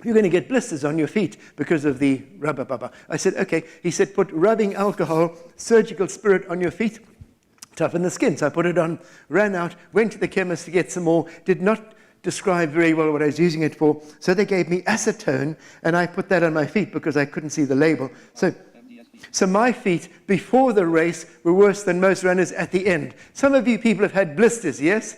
B: you're going to get blisters on your feet because of the rubber bubba. I said, okay. He said, put rubbing alcohol, surgical spirit on your feet, toughen the skin. So I put it on, ran out, went to the chemist to get some more, did not describe very well what I was using it for. So they gave me acetone, and I put that on my feet because I couldn't see the label. So my feet before the race were worse than most runners at the end. Some of you people have had blisters, yes?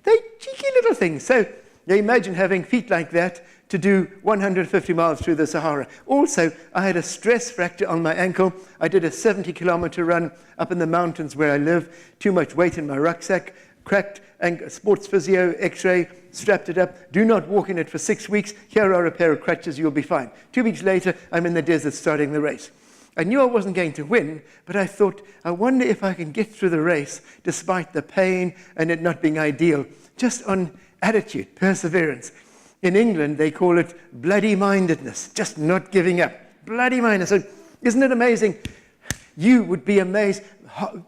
B: They're cheeky little things. So you imagine having feet like that to do 150 miles through the Sahara. Also, I had a stress fracture on my ankle. I did a 70-kilometer run up in the mountains where I live. Too much weight in my rucksack, cracked ankle, sports physio, x-ray, strapped it up. Do not walk in it for 6 weeks. Here are a pair of crutches, you'll be fine. 2 weeks later, I'm in the desert starting the race. I knew I wasn't going to win, but I thought, I wonder if I can get through the race despite the pain and it not being ideal, just on attitude, perseverance. In England, they call it bloody-mindedness, just not giving up. Bloody-mindedness. So, isn't it amazing? You would be amazed.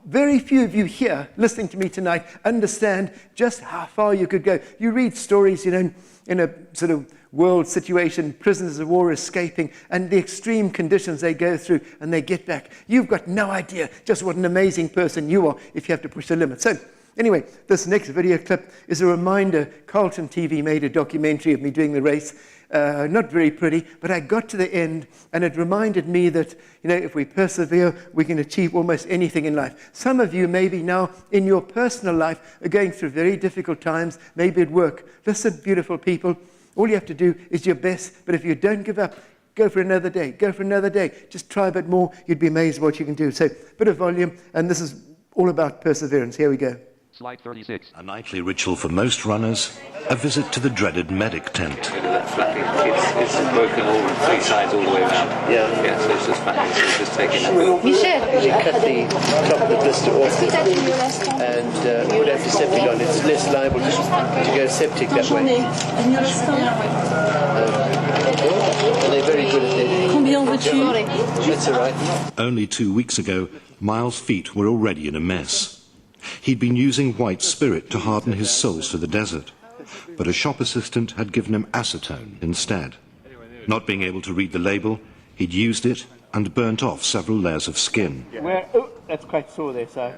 B: Very few of you here listening to me tonight understand just how far you could go. You read stories, in a sort of world situation, prisoners of war escaping, and the extreme conditions they go through, and they get back. You've got no idea just what an amazing person you are if you have to push the limit. So anyway, this next video clip is a reminder. Carlton TV made a documentary of me doing the race. Not very pretty, but I got to the end, and it reminded me that, if we persevere, we can achieve almost anything in life. Some of you maybe now in your personal life are going through very difficult times, maybe at work. Listen, beautiful people, All you have to do is your best, but if you don't give up, go for another day, go for another day. Just try a bit more. You'd be amazed what you can do. So, bit of volume, and this is all about perseverance. Here we go.
I: Slide 36.
J: A nightly ritual for most runners, a visit to the dreaded medic tent.
C: It's broken all 3 sides all the way around. Yeah, so it's just flat. It's just taking it.
E: You cut the top of the blister off and put antiseptic on. It's less liable to go septic that way. And they're very good at that. That's all right.
J: Only 2 weeks ago, Miles' feet were already in a mess. He'd been using white spirit to harden his soles for the desert, but a shop assistant had given him acetone instead. Not being able to read the label, he'd used it and burnt off several layers of skin.
E: Oh, that's quite sore there, sir.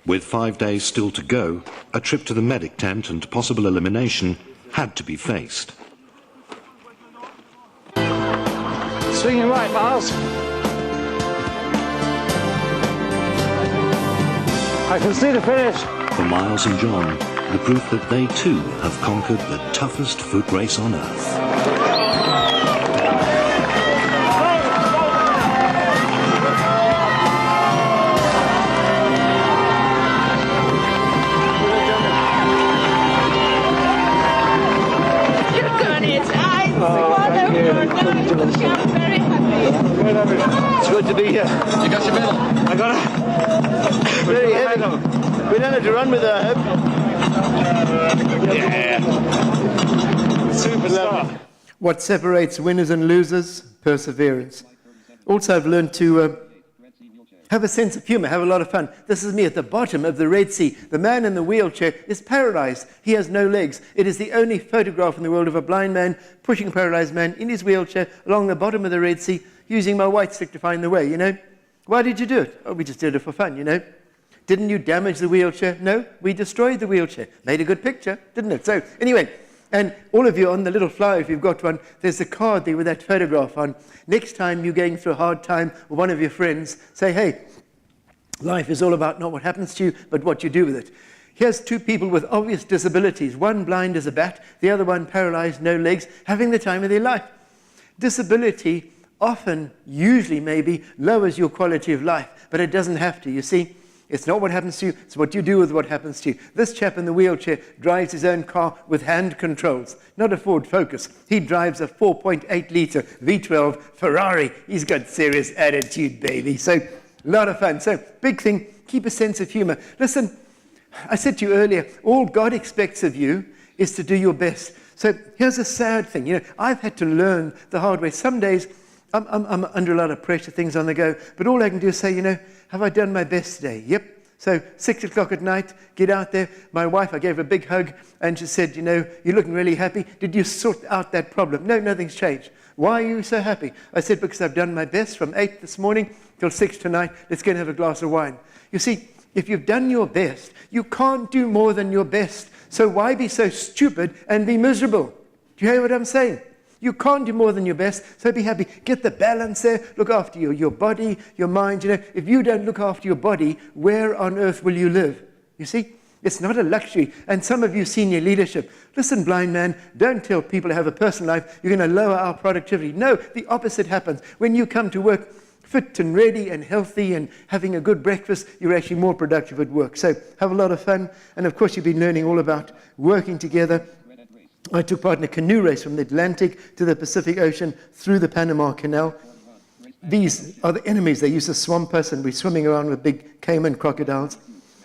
J: With 5 days still to go, a trip to the medic tent and possible elimination had to be faced.
C: Swinging right, Miles. I can see the finish.
J: For Miles and John, the proof that they too have conquered the toughest foot race on earth.
K: You've done it. I'm very happy.
E: It's good to be here.
C: You got your medal?
E: I got it. Very heavy. We don't have to run with it, I hope.
C: Yeah. Superstar.
B: What separates winners and losers? Perseverance. Also, I've learned to have a sense of humor, have a lot of fun. This is me at the bottom of the Red Sea. The man in the wheelchair is paralyzed. He has no legs. It is the only photograph in the world of a blind man pushing a paralyzed man in his wheelchair along the bottom of the Red Sea using my white stick to find the way, you know. Why did you do it? Oh, we just did it for fun, you know. Didn't you damage the wheelchair? No, we destroyed the wheelchair. Made a good picture, didn't it? So anyway, and all of you on the little flyer, if you've got one, there's a card there with that photograph on. Next time you're going through a hard time with one of your friends, say, hey, life is all about not what happens to you, but what you do with it. Here's 2 people with obvious disabilities, one blind as a bat, the other one paralyzed, no legs, having the time of their life. Disability often, usually maybe, lowers your quality of life, but it doesn't have to, you see. It's not what happens to you, it's what you do with what happens to you. This chap in the wheelchair drives his own car with hand controls, not a Ford Focus. He drives a 4.8-litre V12 Ferrari. He's got serious attitude, baby. So, a lot of fun. So, big thing, keep a sense of humor. Listen, I said to you earlier, all God expects of you is to do your best. So, here's a sad thing. You know, I've had to learn the hard way. Some days, I'm under a lot of pressure, things on the go, but all I can do is say, you know, have I done my best today? Yep. So 6 o'clock at night, get out there. My wife, I gave her a big hug, and she said, you know, you're looking really happy. Did you sort out that problem? No, nothing's changed. Why are you so happy? I said, because I've done my best from 8 this morning till 6 tonight. Let's go and have a glass of wine. You see, if you've done your best, you can't do more than your best. So why be so stupid and be miserable? Do you hear what I'm saying? You can't do more than your best, so be happy. Get the balance there. Look after your body, your mind. You know, if you don't look after your body, where on earth will you live? You see, it's not a luxury. And some of you senior leadership, listen, blind man, don't tell people to have a personal life, you're going to lower our productivity. No, the opposite happens. When you come to work fit and ready and healthy and having a good breakfast, you're actually more productive at work. So have a lot of fun. And of course, you've been learning all about working together. I took part in a canoe race from the Atlantic to the Pacific Ocean through the Panama Canal. These are the enemies. They used to swamp us, and we're swimming around with big caiman crocodiles.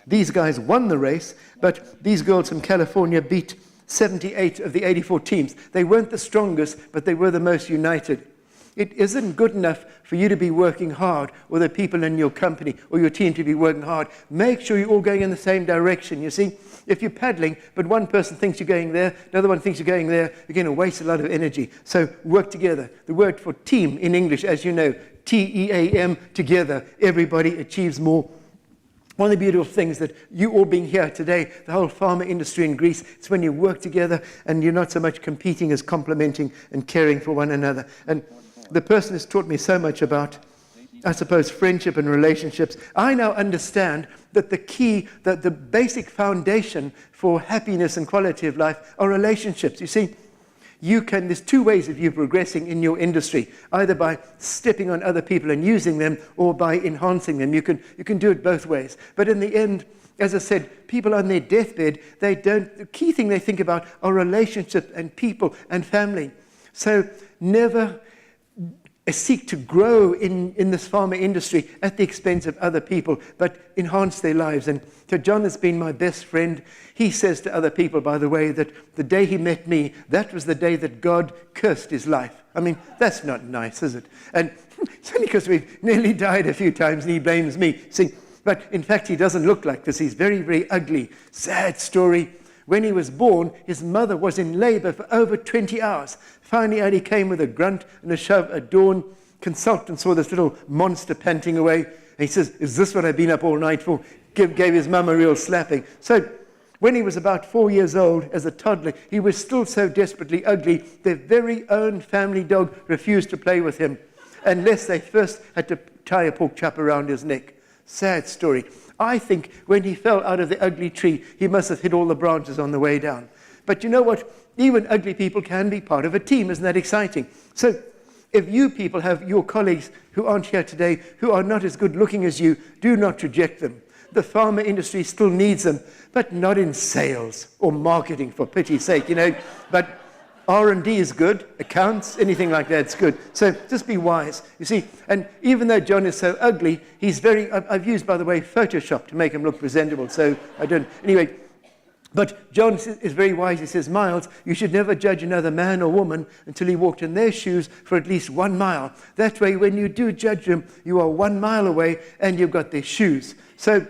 B: These guys won the race, but these girls from California beat 78 of the 84 teams. They weren't the strongest, but they were the most united. It isn't good enough for you to be working hard, or the people in your company or your team to be working hard. Make sure you're all going in the same direction, you see. If you're paddling, but one person thinks you're going there, another one thinks you're going there, you're going to waste a lot of energy. So work together. The word for team in English, as you know, T-E-A-M, together. Everybody achieves more. One of the beautiful things that you all being here today, the whole pharma industry in Greece, it's when you work together and you're not so much competing as complementing and caring for one another. And the person has taught me so much about, I suppose, friendship and relationships. I now understand that the key, that the basic foundation for happiness and quality of life are relationships. You see, there's two ways of you progressing in your industry, either by stepping on other people and using them or by enhancing them. You can do it both ways. But in the end, as I said, people on their deathbed, the key thing they think about are relationships and people and family. So never seek to grow in this pharma industry at the expense of other people, but enhance their lives. And so John has been my best friend. He says to other people, by the way, that the day he met me, that was the day that God cursed his life. I mean, that's not nice, is it? And it's only because we've nearly died a few times and he blames me. See, but in fact, he doesn't look like this. He's very, very ugly. Sad story. When he was born, his mother was in labor for over 20 hours. Finally out he came with a grunt and a shove at dawn. Consultant saw this little monster panting away. And he says, is this what I've been up all night for? Gave his mum a real slapping. So when he was about 4 years old, as a toddler, he was still so desperately ugly, their very own family dog refused to play with him, unless they first had to tie a pork chop around his neck. Sad story. I think when he fell out of the ugly tree, he must have hit all the branches on the way down. But you know what? Even ugly people can be part of a team. Isn't that exciting? So if you people have your colleagues who aren't here today, who are not as good looking as you, do not reject them. The pharma industry still needs them, but not in sales or marketing, for pity's sake, But R&D is good, accounts, anything like that's good. So just be wise, you see. And even though John is so ugly, he's I've used, by the way, Photoshop to make him look presentable, so I don't, anyway. But John is very wise. He says, Miles, you should never judge another man or woman until he walked in their shoes for at least 1 mile. That way, when you do judge them, you are 1 mile away and you've got their shoes. So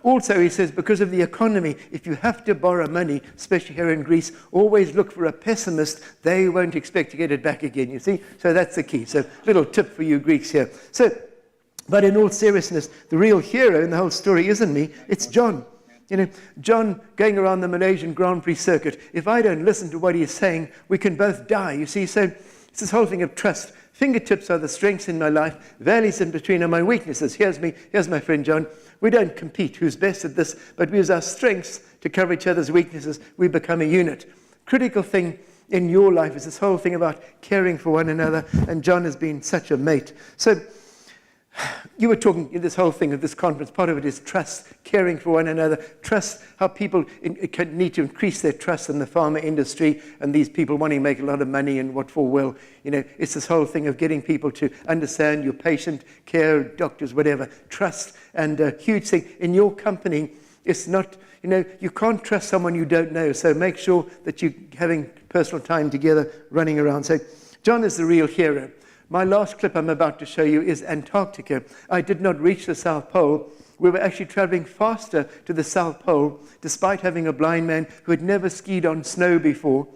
B: also, he says, because of the economy, if you have to borrow money, especially here in Greece, always look for a pessimist. They won't expect to get it back again, you see. So that's the key. So little tip for you Greeks here. But in all seriousness, the real hero in the whole story isn't me, it's John. John going around the Malaysian Grand Prix circuit, if I don't listen to what he's saying, we can both die, you see. So it's this whole thing of trust. Fingertips are the strengths in my life. Valleys in between are my weaknesses. Here's me. Here's my friend John. We don't compete who's best at this, but we use our strengths to cover each other's weaknesses. We become a unit. Critical thing in your life is this whole thing about caring for one another, and John has been such a mate. So you were talking in this whole thing of this conference, part of it is trust, caring for one another, trust, how people need to increase their trust in the pharma industry, and these people wanting to make a lot of money and what for will. It's this whole thing of getting people to understand your patient care, doctors, whatever, trust, and a huge thing. In your company, it's not, you can't trust someone you don't know, so make sure that you're having personal time together, running around. So John is the real hero. My last clip I'm about to show you is Antarctica. I did not reach the South Pole. We were actually traveling faster to the South Pole, despite having a blind man who had never skied on snow before.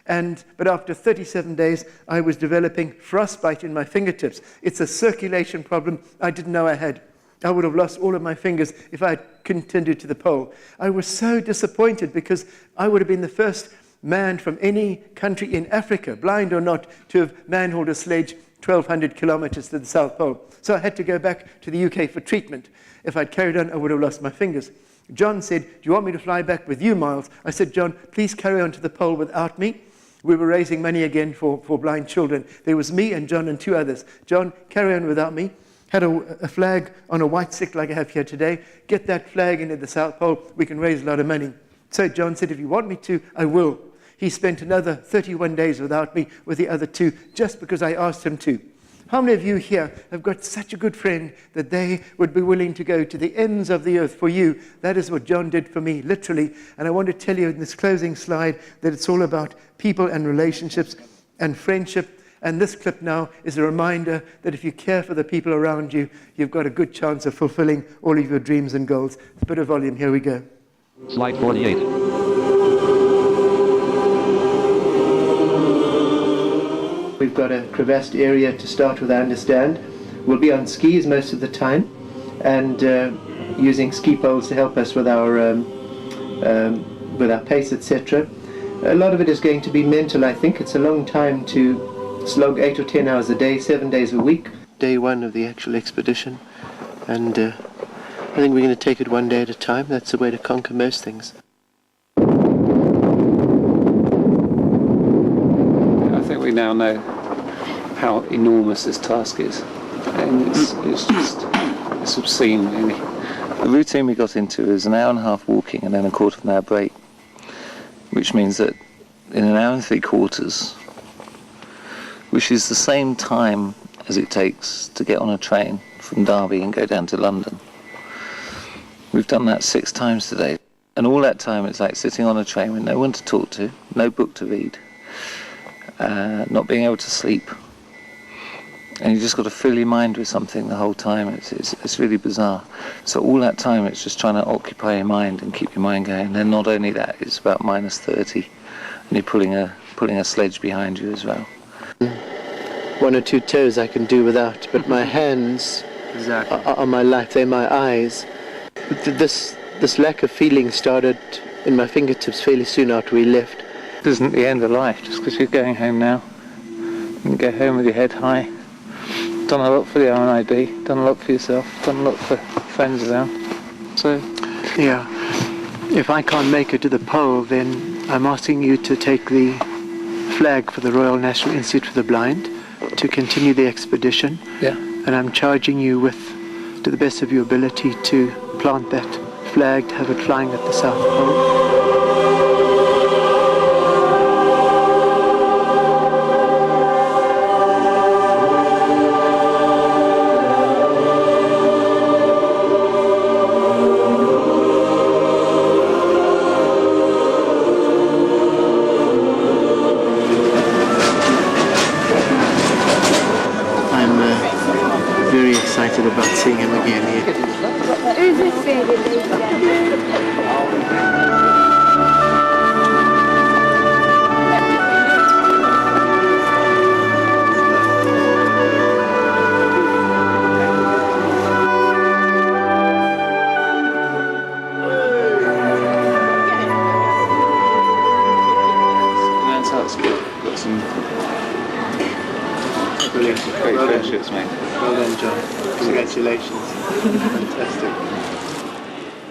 B: But after 37 days, I was developing frostbite in my fingertips. It's a circulation problem I didn't know I had. I would have lost all of my fingers if I had continued to the pole. I was so disappointed because I would have been the first man from any country in Africa, blind or not, to have man-hauled a sledge 1,200 kilometers to the South Pole. So I had to go back to the UK for treatment. If I'd carried on, I would have lost my fingers. John said, do you want me to fly back with you, Miles? I said, John, please carry on to the pole without me. We were raising money again for blind children. There was me and John and 2 others. John, carry on without me. Had a flag on a white stick like I have here today. Get that flag into the South Pole. We can raise a lot of money. So John said, if you want me to, I will. He spent another 31 days without me with the other 2, just because I asked him to. How many of you here have got such a good friend that they would be willing to go to the ends of the earth for you? That is what John did for me, literally. And I want to tell you in this closing slide that it's all about people and relationships and friendship. And this clip now is a reminder that if you care for the people around you, you've got a good chance of fulfilling all of your dreams and goals. A bit of volume, here we go.
I: Slide 48.
B: We've got a crevassed area to start with, I understand. We'll be on skis most of the time and using ski poles to help us with our pace, etc. A lot of it is going to be mental, I think. It's a long time to slog 8 or 10 hours a day, 7 days a week. Day 1 of the actual expedition, and I think we're going to take it one day at a time. That's the way to conquer most things.
C: know how enormous this task is. And it's obscene, really. The routine we got into is an hour and a half walking and then a quarter of an hour break, which means that in an hour and 3/4, which is the same time as it takes to get on a train from Derby and go down to London. We've done that 6 times today. And all that time it's like sitting on a train with no one to talk to, no book to read, not being able to sleep. And you just got to fill your mind with something the whole time. It's really bizarre. So all that time it's just trying to occupy your mind and keep your mind going. And then not only that, it's about -30 and you're pulling a sledge behind you as well.
E: 1 or 2 toes I can do without, but my hands are my life, they're my eyes. This lack of feeling started in my fingertips fairly soon after we left.
C: It isn't the end of life just because you're going home now. You can go home with your head high. Done a lot for the RNIB, done a lot for yourself, done a lot for friends around. So,
E: yeah, if I can't make it to the pole, then I'm asking you to take the flag for the Royal National Institute for the Blind to continue the expedition.
C: Yeah.
E: And I'm charging you with, to the best of your ability, to plant that flag, to have it flying at the South Pole. Excited about seeing him again here.
C: That's how it's good. Got some brilliant, great friendships, mate.
E: Well done, John. Congratulations. Fantastic.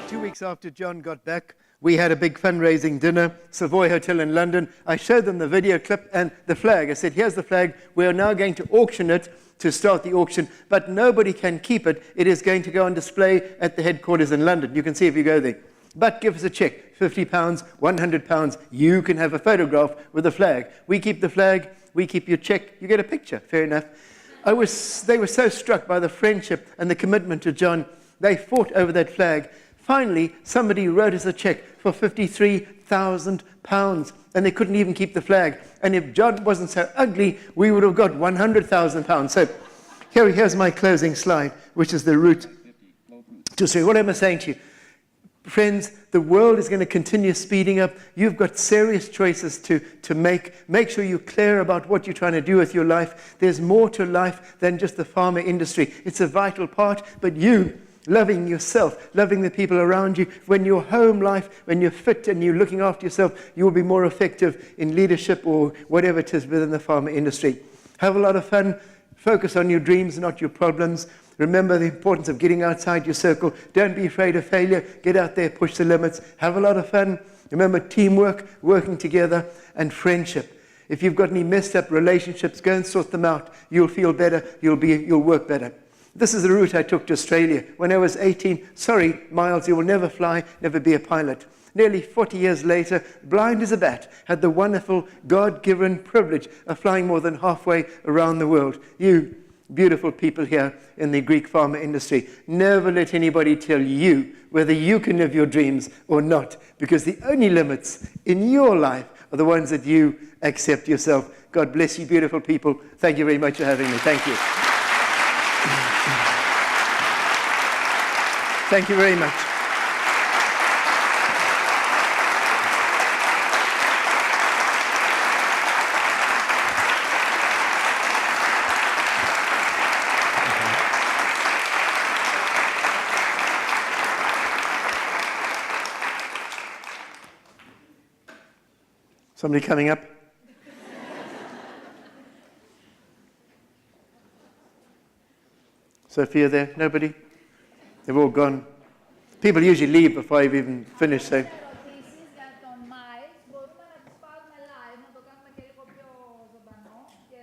B: 2 weeks after John got back, we had a big fundraising dinner, Savoy Hotel in London. I showed them the video clip and the flag. I said, here's the flag. We are now going to auction it to start the auction, but nobody can keep it. It is going to go on display at the headquarters in London. You can see if you go there. But give us a check, £50, £100. You can have a photograph with the flag. We keep the flag. We keep your check. You get a picture. Fair enough. They were so struck by the friendship and the commitment to John. They fought over that flag. Finally, somebody wrote us a check for £53,000, and they couldn't even keep the flag. And if John wasn't so ugly, we would have got £100,000. So here's my closing slide, which is the route to say, what am I saying to you? Friends, the world is going to continue speeding up. You've got serious choices to make. Make sure you're clear about what you're trying to do with your life. There's more to life than just the pharma industry. It's a vital part, but you, loving yourself, loving the people around you, when your home life, when you're fit and you're looking after yourself, you will be more effective in leadership or whatever it is within the pharma industry. Have a lot of fun. Focus on your dreams, not your problems. Remember the importance of getting outside your circle. Don't be afraid of failure. Get out there, push the limits. Have a lot of fun. Remember teamwork, working together, and friendship. If you've got any messed up relationships, go and sort them out. You'll feel better. You'll work better. This is the route I took to Australia. When I was 18, sorry, Miles, you will never fly, never be a pilot. Nearly 40 years later, blind as a bat, had the wonderful God-given privilege of flying more than halfway around the world. You beautiful people here in the Greek pharma industry, never let anybody tell you whether you can live your dreams or not, because the only limits in your life are the ones that you accept yourself. God bless you, beautiful people. Thank you very much for having me. Thank you. Thank you very much. Somebody coming up? Sophia there? Nobody? They've all gone. People usually leave before I've even finished, so.
A: για τον Miles μπορούμε να τις πάρουμε live, να το κάνουμε και λίγο πιο ζωντανό και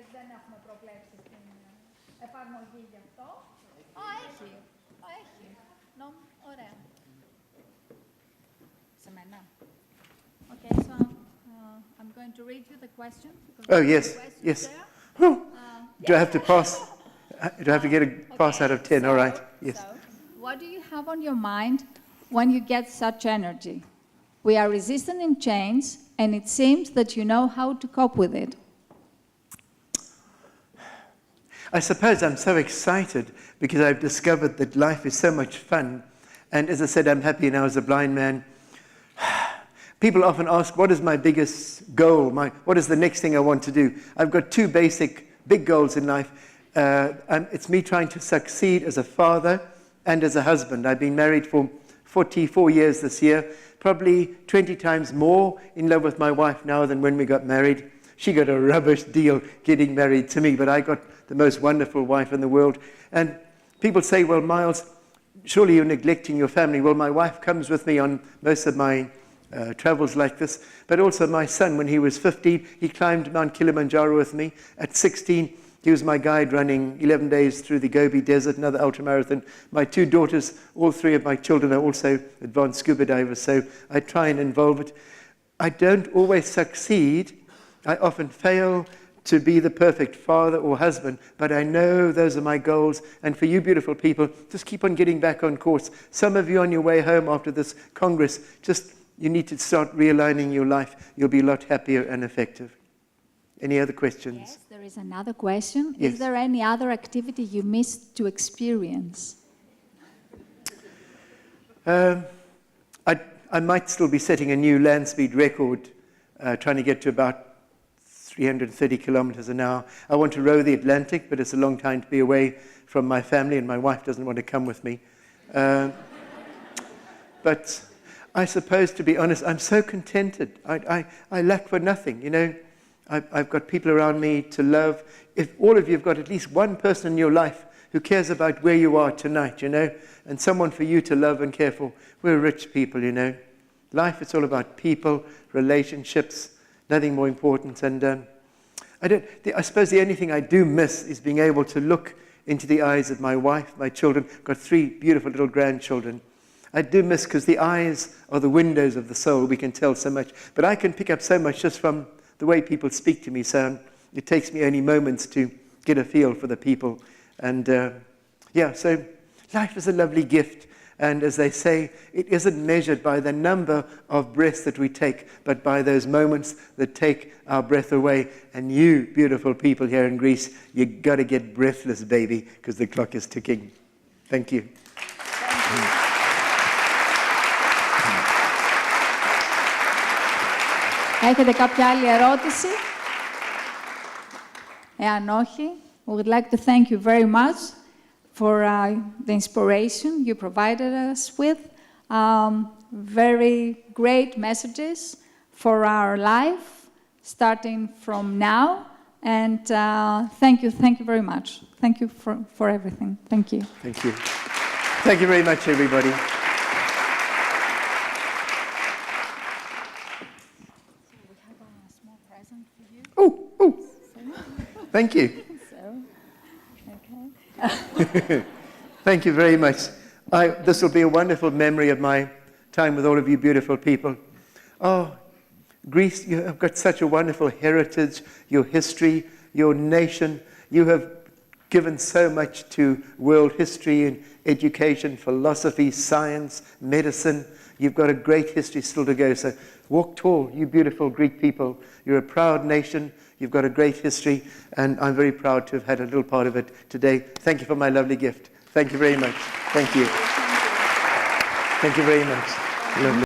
A: εφαρμογή γι' αυτό. Έχει. Ωραία. Σε μένα. Okay, so I'm going to read you the question.
B: Oh, yes, yes. Do I have to pass? Do I have to get a pass out of 10? All right, yes.
A: So, what do you have on your mind when you get such energy? We are resistant in change, and it seems that you know how to cope with it.
B: I suppose I'm so excited because I've discovered that life is so much fun. And as I said, I'm happy now as a blind man. People often ask, what is my biggest goal? What is the next thing I want to do? I've got two big goals in life. It's me trying to succeed as a father and as a husband. I've been married for 44 years this year, probably 20 times more in love with my wife now than when we got married. She got a rubbish deal getting married to me, but I got the most wonderful wife in the world. And people say, well, Miles, surely you're neglecting your family. Well, my wife comes with me on most of my travels like this, but also my son, when he was 15, he climbed Mount Kilimanjaro with me. At 16, he was my guide running 11 days through the Gobi Desert, another ultramarathon. My two daughters, all three of my children are also advanced scuba divers, so I try and involve it. I don't always succeed. I often fail to be the perfect father or husband, but I know those are my goals. And for you beautiful people, just keep on getting back on course. Some of you on your way home after this Congress, you need to start realigning your life. You'll be a lot happier and effective. Any other questions?
A: Yes, there is another question.
B: Yes.
A: Is there any other activity you missed to experience?
B: I might still be setting a new land speed record, trying to get to about 330 kilometers an hour. I want to row the Atlantic, but it's a long time to be away from my family, and my wife doesn't want to come with me. But I suppose, to be honest, I'm so contented. I lack for nothing, you know. I've got people around me to love. If all of you have got at least one person in your life who cares about where you are tonight, you know, and someone for you to love and care for, we're rich people, you know. Life, it's all about people, relationships, nothing more important. And I suppose the only thing I do miss is being able to look into the eyes of my wife, my children. I've got 3 beautiful little grandchildren. I do miss, because the eyes are the windows of the soul. We can tell so much. But I can pick up so much just from the way people speak to me. So it takes me only moments to get a feel for the people. And so life is a lovely gift. And as they say, it isn't measured by the number of breaths that we take, but by those moments that take our breath away. And you, beautiful people here in Greece, you got to get breathless, baby, because the clock is ticking. Thank you.
A: Έχετε κάποια άλλη ερώτηση? Εάν όχι, we would like to thank you very much for the inspiration you provided us with. Very great messages for our life, starting from now. And thank you very much. Thank you for everything. Thank you.
B: Thank you. Thank you very much, everybody. Oh, thank you. Thank you very much. This will be a wonderful memory of my time with all of you beautiful people. Oh, Greece, you have got such a wonderful heritage, your history, your nation. You have given so much to world history and education, philosophy, science, medicine. You've got a great history still to go. So walk tall, you beautiful Greek people. You're a proud nation. You've got a great history, and I'm very proud to have had a little part of it today. Thank you for my lovely gift. Thank you very much. Thank you. Thank you very much. Lovely.